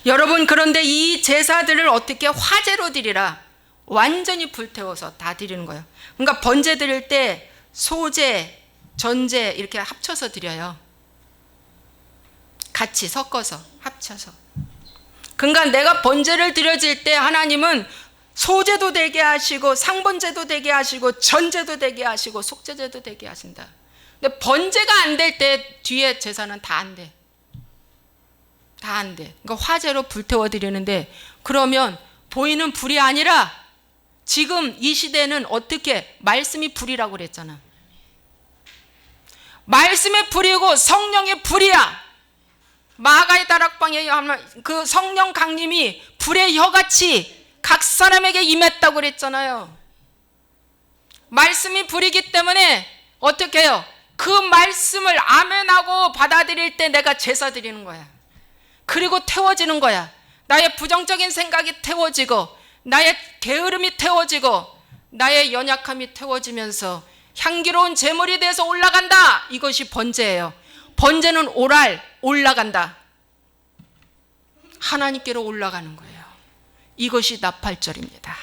여러분, 그런데 이 제사들을 어떻게 화제로 드리라, 완전히 불태워서 다 드리는 거예요. 그러니까 번제 드릴 때 소제, 전제 이렇게 합쳐서 드려요. 같이 섞어서 합쳐서. 그러니까 내가 번제를 드려질 때 하나님은 소제도 되게 하시고 상번제도 되게 하시고 전제도 되게 하시고 속죄제도 되게 하신다. 근데 번제가 안 될 때 뒤에 제사는 다 안 돼. 다 안 돼. 그러니까 화제로 불태워 드리는데, 그러면 보이는 불이 아니라 지금 이 시대는 어떻게, 말씀이 불이라고 그랬잖아. 말씀의 불이고 성령의 불이야. 마가의 다락방에 그 성령 강림이 불의 혀같이 각 사람에게 임했다고 그랬잖아요. 말씀이 불이기 때문에 어떻게 해요? 그 말씀을 아멘하고 받아들일 때 내가 제사 드리는 거야. 그리고 태워지는 거야. 나의 부정적인 생각이 태워지고, 나의 게으름이 태워지고, 나의 연약함이 태워지면서 향기로운 제물이 돼서 올라간다. 이것이 번제예요. 번제는 오랄, 올라간다. 하나님께로 올라가는 거예요. 이것이 나팔절입니다.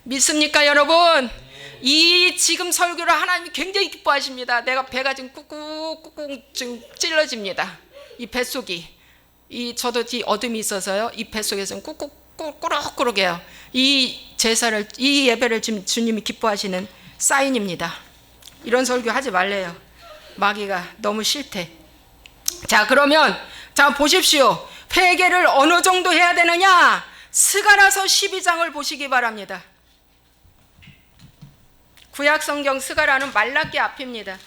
믿습니까, 여러분? 이 지금 설교를 하나님이 굉장히 기뻐하십니다. 내가 배가 지금 꾹꾹 지금 찔러집니다. 이 뱃속이. 저도 이 어둠이 있어서요. 이 뱃속에서는 꾹꾹 꾸룩꾸룩해요. 이 제사를, 이 예배를 지금 주님이 기뻐하시는 사인입니다. 이런 설교 하지 말래요. 마귀가 너무 싫대. 자, 그러면 자 보십시오. 회개를 어느 정도 해야 되느냐? 스가랴서 12장을 보시기 바랍니다. 구약성경 스가랴는 말라기 앞입니다.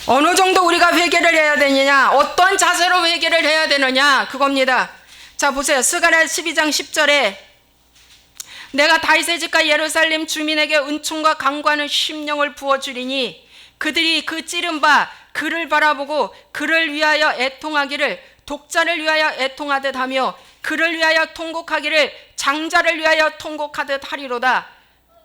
어느 정도 우리가 회개를 해야 되느냐, 어떤 자세로 회개를 해야 되느냐, 그겁니다. 자 보세요. 스가랴 12장 10절에 내가 다윗의 집과 예루살렘 주민에게 은총과 강구하는 심령을 부어주리니 그들이 그 찌른 바 그를 바라보고 그를 위하여 애통하기를 독자를 위하여 애통하듯 하며 그를 위하여 통곡하기를 장자를 위하여 통곡하듯 하리로다.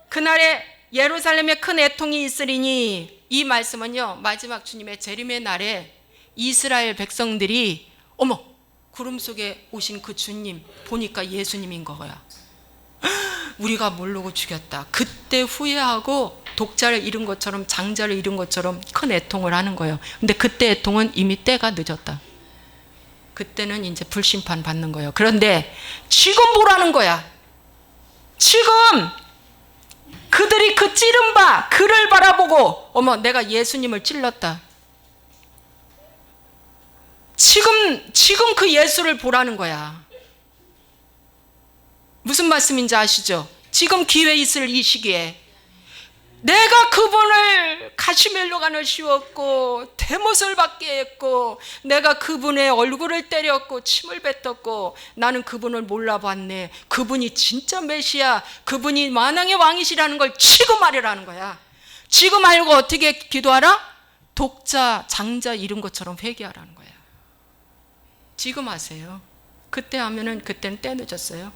그날에 예루살렘에 큰 애통이 있으리니, 이 말씀은요, 마지막 주님의 재림의 날에 이스라엘 백성들이 어머, 구름 속에 오신 그 주님 보니까 예수님인 거야. 우리가 모르고 죽였다. 그때 후회하고 독자를 잃은 것처럼 장자를 잃은 것처럼 큰 애통을 하는 거예요. 근데 그때 애통은 이미 때가 늦었다. 그때는 이제 불심판 받는 거예요. 그런데 지금 뭐라는 거야? 지금 그들이 그 찌른 바 그를 바라보고 어머, 내가 예수님을 찔렀다. 지금 그 예수를 보라는 거야. 무슨 말씀인지 아시죠? 지금 기회 있을 이 시기에 내가 그분을 가시멜로간을 씌웠고 대못을 받게 했고 내가 그분의 얼굴을 때렸고 침을 뱉었고 나는 그분을 몰라봤네. 그분이 진짜 메시아, 그분이 만왕의 왕이시라는 걸 지금 말이라는 거야. 지금 알고 어떻게 기도하라? 독자, 장자 이런 것처럼 회개하라는 거야. 지금 하세요. 그때 하면은 그때는 때 늦었어요.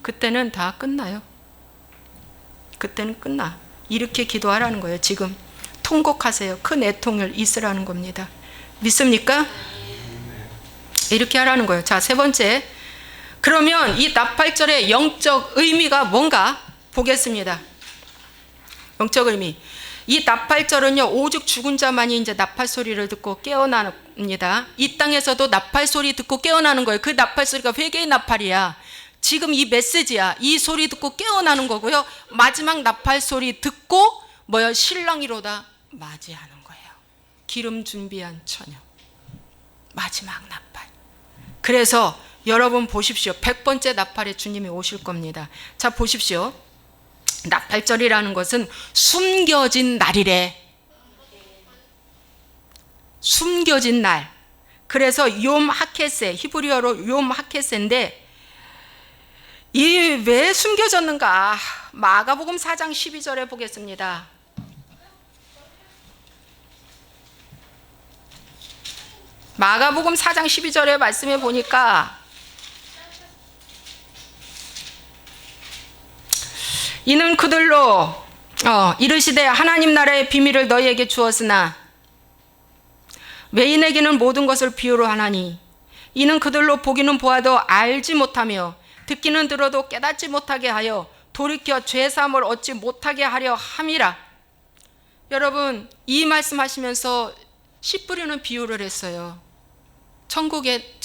그때는 다 끝나요. 그때는 끝나. 이렇게 기도하라는 거예요. 지금 통곡하세요. 큰 애통을 있으라는 겁니다. 믿습니까? 이렇게 하라는 거예요. 자, 세 번째, 그러면 이 나팔절의 영적 의미가 뭔가 보겠습니다. 영적 의미. 이 나팔절은요, 오직 죽은 자만이 이제 나팔 소리를 듣고 깨어납니다. 이 땅에서도 나팔 소리 듣고 깨어나는 거예요. 그 나팔 소리가 회개의 나팔이야. 지금 이 메시지야. 이 소리 듣고 깨어나는 거고요. 마지막 나팔 소리 듣고 뭐야? 신랑이로다 맞이하는 거예요. 기름 준비한 처녀. 마지막 나팔. 그래서 여러분 보십시오. 100번째 나팔에 주님이 오실 겁니다. 자 보십시오. 나팔절이라는 것은 숨겨진 날이래. 숨겨진 날. 그래서 욤 하케세, 히브리어로 욤 하케세인데 이 왜 숨겨졌는가? 마가복음 4장 12절에 보겠습니다. 마가복음 4장 12절의 말씀에 보니까 이는 그들로 이르시되 하나님 나라의 비밀을 너희에게 주었으나 외인에게는 모든 것을 비유로 하나니 이는 그들로 보기는 보아도 알지 못하며 듣기는 들어도 깨닫지 못하게 하여 돌이켜 죄사함을 얻지 못하게 하려 함이라. 여러분, 이 말씀하시면서 씨 뿌리는 비유를 했어요. 천국의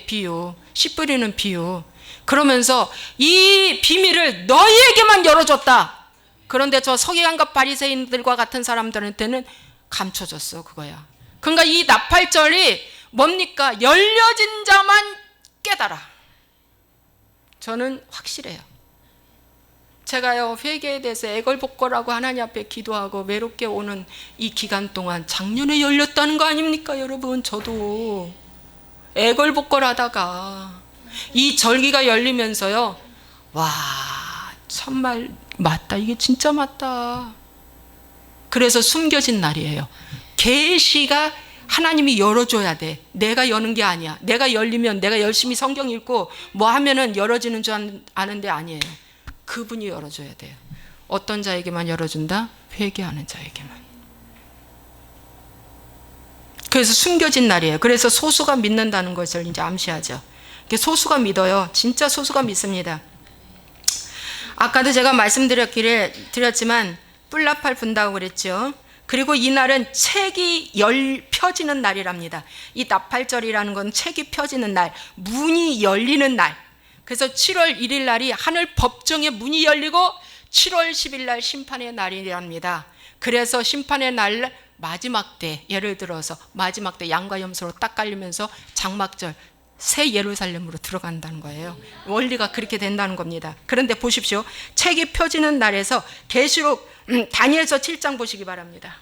비유, 씨 뿌리는 비유. 그러면서 이 비밀을 너희에게만 열어줬다. 그런데 저 서기관과 바리새인들과 같은 사람들한테는 감춰줬어, 그거야. 그러니까 이 나팔절이 뭡니까? 열려진 자만 깨달아. 저는 확실해요. 제가요, 회개에 대해서 애걸복걸하고 하나님 앞에 기도하고 외롭게 오는 이 기간 동안 작년에 열렸다는 거 아닙니까, 여러분? 저도 애걸복걸하다가 이 절기가 열리면서요, 와, 참말 맞다, 이게 진짜 맞다. 그래서 숨겨진 날이에요. 계시가 하나님이 열어줘야 돼. 내가 여는 게 아니야. 내가 열리면 내가 열심히 성경 읽고 뭐 하면은 열어지는 줄 아는데 아니에요. 그분이 열어줘야 돼요. 어떤 자에게만 열어준다? 회개하는 자에게만. 그래서 숨겨진 날이에요. 그래서 소수가 믿는다는 것을 이제 암시하죠. 소수가 믿어요. 진짜 소수가 믿습니다. 아까도 제가 말씀드렸지만 뿔나팔 분다고 그랬죠. 그리고 이 날은 책이 펴지는 날이랍니다. 이 나팔절이라는 건 책이 펴지는 날, 문이 열리는 날. 그래서 7월 1일 날이 하늘 법정의 문이 열리고 7월 10일 날 심판의 날이랍니다. 그래서 심판의 날 마지막 때, 예를 들어서 마지막 때 양과 염소로 딱 갈리면서 장막절, 새 예루살렘으로 들어간다는 거예요. 원리가 그렇게 된다는 겁니다. 그런데 보십시오. 책이 펴지는 날에서 계시록 다니엘서 7장 보시기 바랍니다.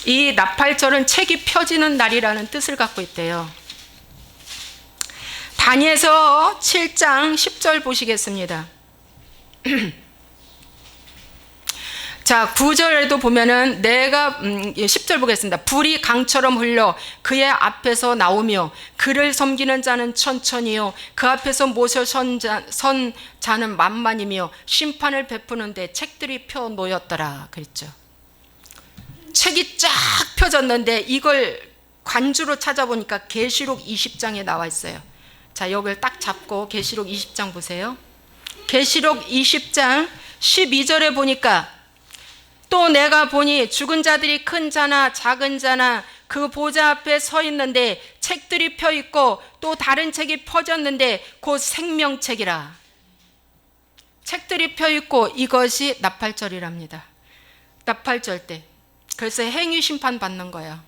이 나팔절은 책이 펴지는 날이라는 뜻을 갖고 있대요. 다니엘서 7장 10절 보시겠습니다. 자, 9절에도 보면은 내가 10절 보겠습니다. 불이 강처럼 흘러 그의 앞에서 나오며 그를 섬기는 자는 천천히요 그 앞에서 모셔 선 자는 만만이며 심판을 베푸는데 책들이 펴 놓였더라 그랬죠. 책이 쫙 펴졌는데 이걸 관주로 찾아보니까 계시록 20장에 나와 있어요. 자, 여기를 딱 잡고 계시록 20장 보세요. 계시록 20장 12절에 보니까 또 내가 보니 죽은 자들이 큰 자나 작은 자나 그 보좌 앞에 서 있는데 책들이 펴 있고 또 다른 책이 펴졌는데 곧 생명책이라. 책들이 펴 있고 이것이 나팔절이랍니다. 나팔절 때. 그래서 행위 심판 받는 거야.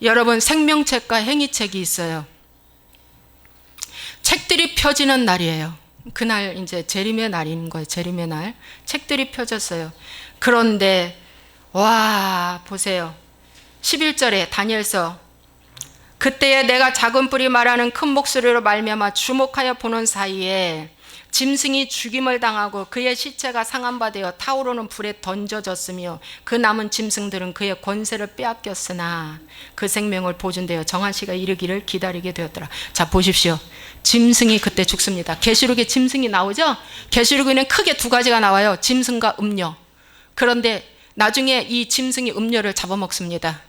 여러분, 생명책과 행위책이 있어요. 책들이 펴지는 날이에요. 그날 이제 재림의 날인 거예요. 재림의 날. 책들이 펴졌어요. 그런데 와, 보세요. 11절에 다니엘서 그때에 내가 작은 뿔이 말하는 큰 목소리로 말미암아 주목하여 보는 사이에 짐승이 죽임을 당하고 그의 시체가 상한 되어 타오르는 불에 던져졌으며 그 남은 짐승들은 그의 권세를 빼앗겼으나 그 생명을 보존되어 정한 시가 이르기를 기다리게 되었더라. 자, 보십시오. 짐승이 그때 죽습니다. 계시록에 짐승이 나오죠? 계시록에는 크게 두 가지가 나와요. 짐승과 음녀. 그런데 나중에 이 짐승이 음녀를 잡아먹습니다.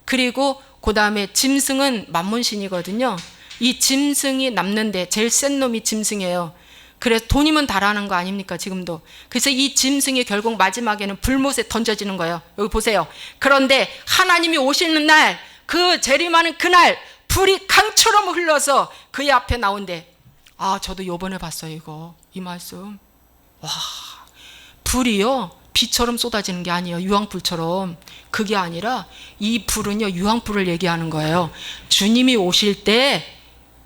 그리고 그 다음에 짐승은 만문신이거든요. 이 짐승이 남는데 제일 센 놈이 짐승이에요. 그래서 돈이면 다라는 거 아닙니까, 지금도. 그래서 이 짐승이 결국 마지막에는 불못에 던져지는 거예요. 여기 보세요. 그런데 하나님이 오시는 날, 그 재림하는 그날 불이 강처럼 흘러서 그의 앞에 나온대. 아, 저도 요번에 봤어요, 이거. 이 말씀. 와, 불이요 비처럼 쏟아지는 게 아니에요. 유황불처럼. 그게 아니라 이 불은요 유황불을 얘기하는 거예요. 주님이 오실 때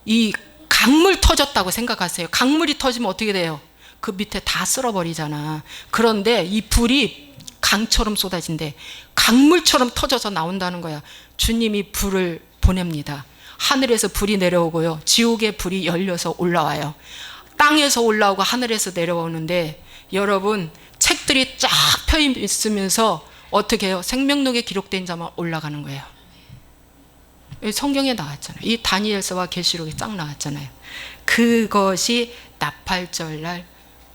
이 강물 터졌다고 생각하세요. 강물이 터지면 어떻게 돼요? 그 밑에 다 쓸어버리잖아. 그런데 이 불이 강처럼 쏟아진대. 강물처럼 터져서 나온다는 거야. 주님이 불을 보냅니다. 하늘에서 불이 내려오고요. 지옥의 불이 열려서 올라와요. 땅에서 올라오고 하늘에서 내려오는데 여러분, 책들이 쫙 펴 있으면서 어떻게 해요? 생명록에 기록된 자만 올라가는 거예요. 성경에 나왔잖아요. 이 다니엘서와 계시록에 쫙 나왔잖아요. 그것이 나팔절 날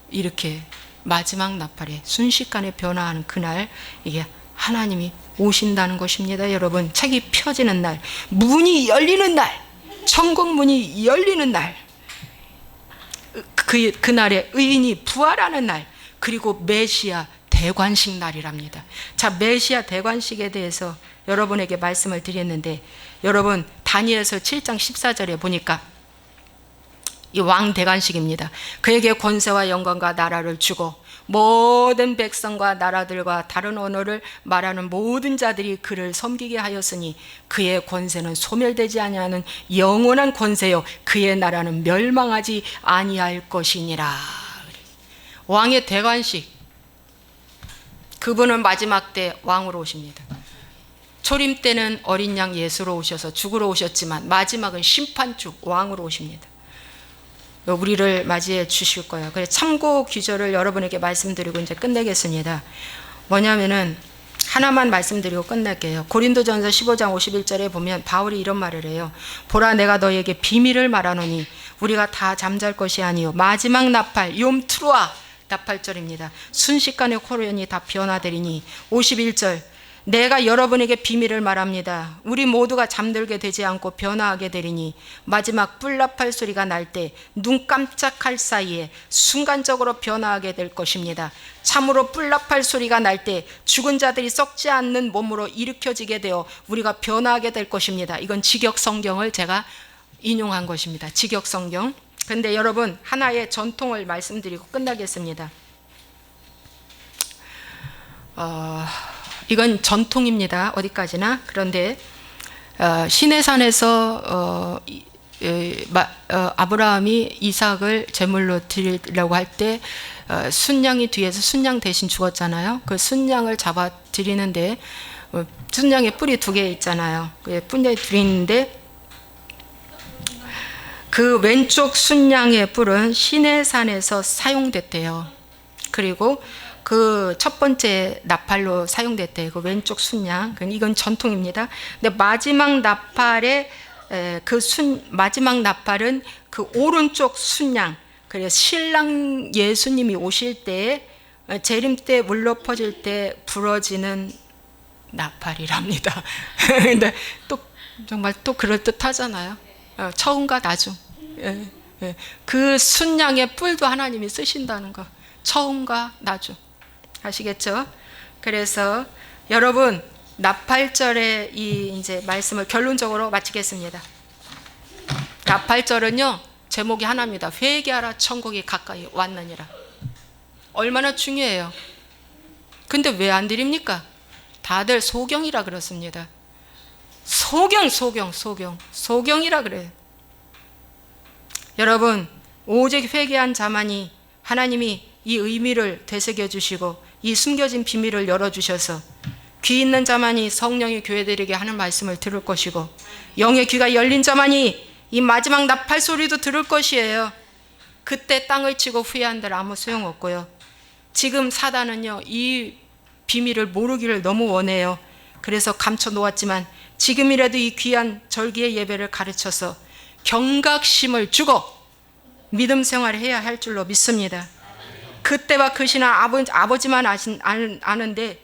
이렇게 마지막 나팔에 순식간에 변화하는 그날, 이게 하나님이 오신다는 것입니다. 여러분, 책이 펴지는 날, 문이 열리는 날, 천국 문이 열리는 날, 그날에 의인이 부활하는 날, 그리고 메시아 대관식 날이랍니다. 자, 메시아 대관식에 대해서 여러분에게 말씀을 드렸는데, 여러분 다니엘서 7장 14절에 보니까 이 왕 대관식입니다. 그에게 권세와 영광과 나라를 주고 모든 백성과 나라들과 다른 언어를 말하는 모든 자들이 그를 섬기게 하였으니 그의 권세는 소멸되지 아니하는 영원한 권세요 그의 나라는 멸망하지 아니할 것이니라. 왕의 대관식, 그분은 마지막 때 왕으로 오십니다. 초림 때는 어린 양 예수로 오셔서 죽으러 오셨지만 마지막은 심판주 왕으로 오십니다. 우리를 맞이해 주실 거예요. 그래서 참고 규절을 여러분에게 말씀드리고 이제 끝내겠습니다. 뭐냐면은 하나만 말씀드리고 끝낼게요. 고린도전서 15장 51절에 보면 바울이 이런 말을 해요. 보라, 내가 너에게 비밀을 말하노니 우리가 다 잠잘 것이 아니요 마지막 나팔 욤 트루아 나팔절입니다. 순식간에 호련이 다 변화되리니. 51절, 내가 여러분에게 비밀을 말합니다. 우리 모두가 잠들게 되지 않고 변화하게 되리니 마지막 뿔나팔 소리가 날 때 눈 깜짝할 사이에 순간적으로 변화하게 될 것입니다. 참으로 뿔나팔 소리가 날 때 죽은 자들이 썩지 않는 몸으로 일으켜지게 되어 우리가 변화하게 될 것입니다. 이건 직역 성경을 제가 인용한 것입니다. 직역 성경. 근데 여러분, 하나의 전통을 말씀드리고 끝나겠습니다. 이건 전통입니다. 어디까지나. 그런데 시내산에서 아브라함이 이삭을 제물로 드리려고 할 때 순양이 뒤에서 순양 대신 죽었잖아요. 그 순양을 잡아 드리는데 순양의 뿔이 2개 있잖아요. 그 뿔이 2개 있는데 그 왼쪽 순양의 뿔은 시내산에서 사용됐대요. 그리고 그 첫 번째 나팔로 사용됐대요. 그 왼쪽 순양. 이건 전통입니다. 근데 마지막 나팔의 마지막 나팔은 그 오른쪽 순양. 그래서 신랑 예수님이 오실 때 재림 때 물러 퍼질 때 부러지는 나팔이랍니다. 근데 또 정말 또 그럴 듯하잖아요. 처음과 나중. 그 순양의 뿔도 하나님이 쓰신다는 거. 처음과 나중. 아시겠죠? 그래서 여러분, 나팔절의 이 이제 말씀을 결론적으로 마치겠습니다. 나팔절은요, 제목이 하나입니다. 회개하라, 천국이 가까이 왔느니라. 얼마나 중요해요. 근데 왜 안 드립니까? 다들 소경이라 그렇습니다. 소경이라 그래요. 여러분, 오직 회개한 자만이 하나님이 이 의미를 되새겨 주시고 이 숨겨진 비밀을 열어주셔서 귀 있는 자만이 성령이 교회들에게 하는 말씀을 들을 것이고 영의 귀가 열린 자만이 이 마지막 나팔 소리도 들을 것이에요. 그때 땅을 치고 후회한들 아무 소용없고요. 지금 사단은요, 이 비밀을 모르기를 너무 원해요. 그래서 감춰 놓았지만 지금이라도 이 귀한 절기의 예배를 가르쳐서 경각심을 주고 믿음 생활을 해야 할 줄로 믿습니다. 그때와 그 시는 아버지만 아는데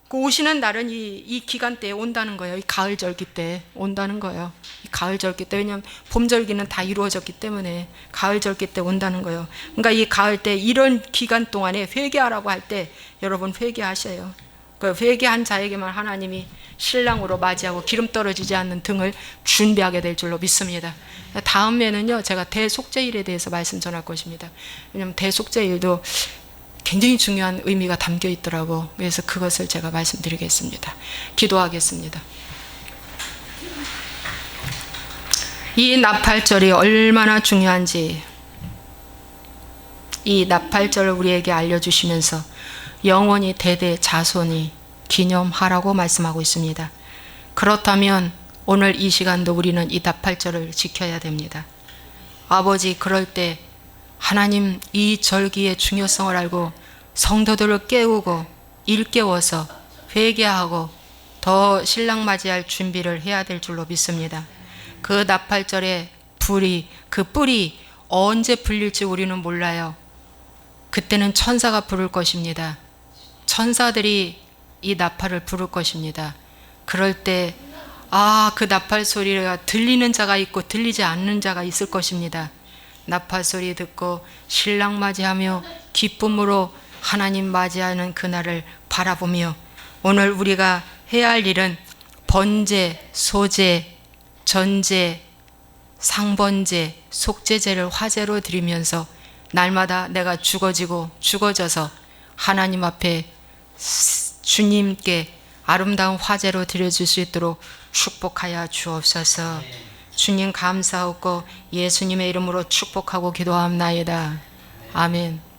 그 오시는 날은 이 기간 때에 온다는 거예요. 이 가을 절기 때 온다는 거예요. 이 가을 절기 때. 왜냐하면 봄 절기는 다 이루어졌기 때문에 가을 절기 때 온다는 거예요. 그러니까 이 가을 때 이런 기간 동안에 회개하라고 할 때 여러분 회개하셔요. 그 회개한 자에게만 하나님이 신랑으로 맞이하고 기름 떨어지지 않는 등을 준비하게 될 줄로 믿습니다. 다음에는요, 제가 대속죄일에 대해서 말씀 전할 것입니다. 왜냐하면 대속죄일도 굉장히 중요한 의미가 담겨 있더라고. 그래서 그것을 제가 말씀드리겠습니다. 기도하겠습니다. 이 나팔절이 얼마나 중요한지 이 나팔절을 우리에게 알려주시면서 영원히 대대 자손이 기념하라고 말씀하고 있습니다. 그렇다면 오늘 이 시간도 우리는 이 나팔절을 지켜야 됩니다. 아버지, 그럴 때 하나님 이 절기의 중요성을 알고 성도들을 깨우고 일깨워서 회개하고 더 신랑 맞이할 준비를 해야 될 줄로 믿습니다. 그 나팔절의 불이, 그 뿔이 언제 불릴지 우리는 몰라요. 그때는 천사가 부를 것입니다. 천사들이 이 나팔을 부를 것입니다. 그럴 때 그 나팔 소리가 들리는 자가 있고 들리지 않는 자가 있을 것입니다. 나팔 소리 듣고 신랑 맞이하며 기쁨으로 하나님 맞이하는 그날을 바라보며 오늘 우리가 해야 할 일은 번제, 소제, 전제, 상번제, 속제제를 화제로 드리면서 날마다 내가 죽어져서 하나님 앞에 주님께 아름다운 화제로 드려줄 수 있도록 축복하여 주옵소서. 주님 감사하고 예수님의 이름으로 축복하고 기도합나이다. 아멘.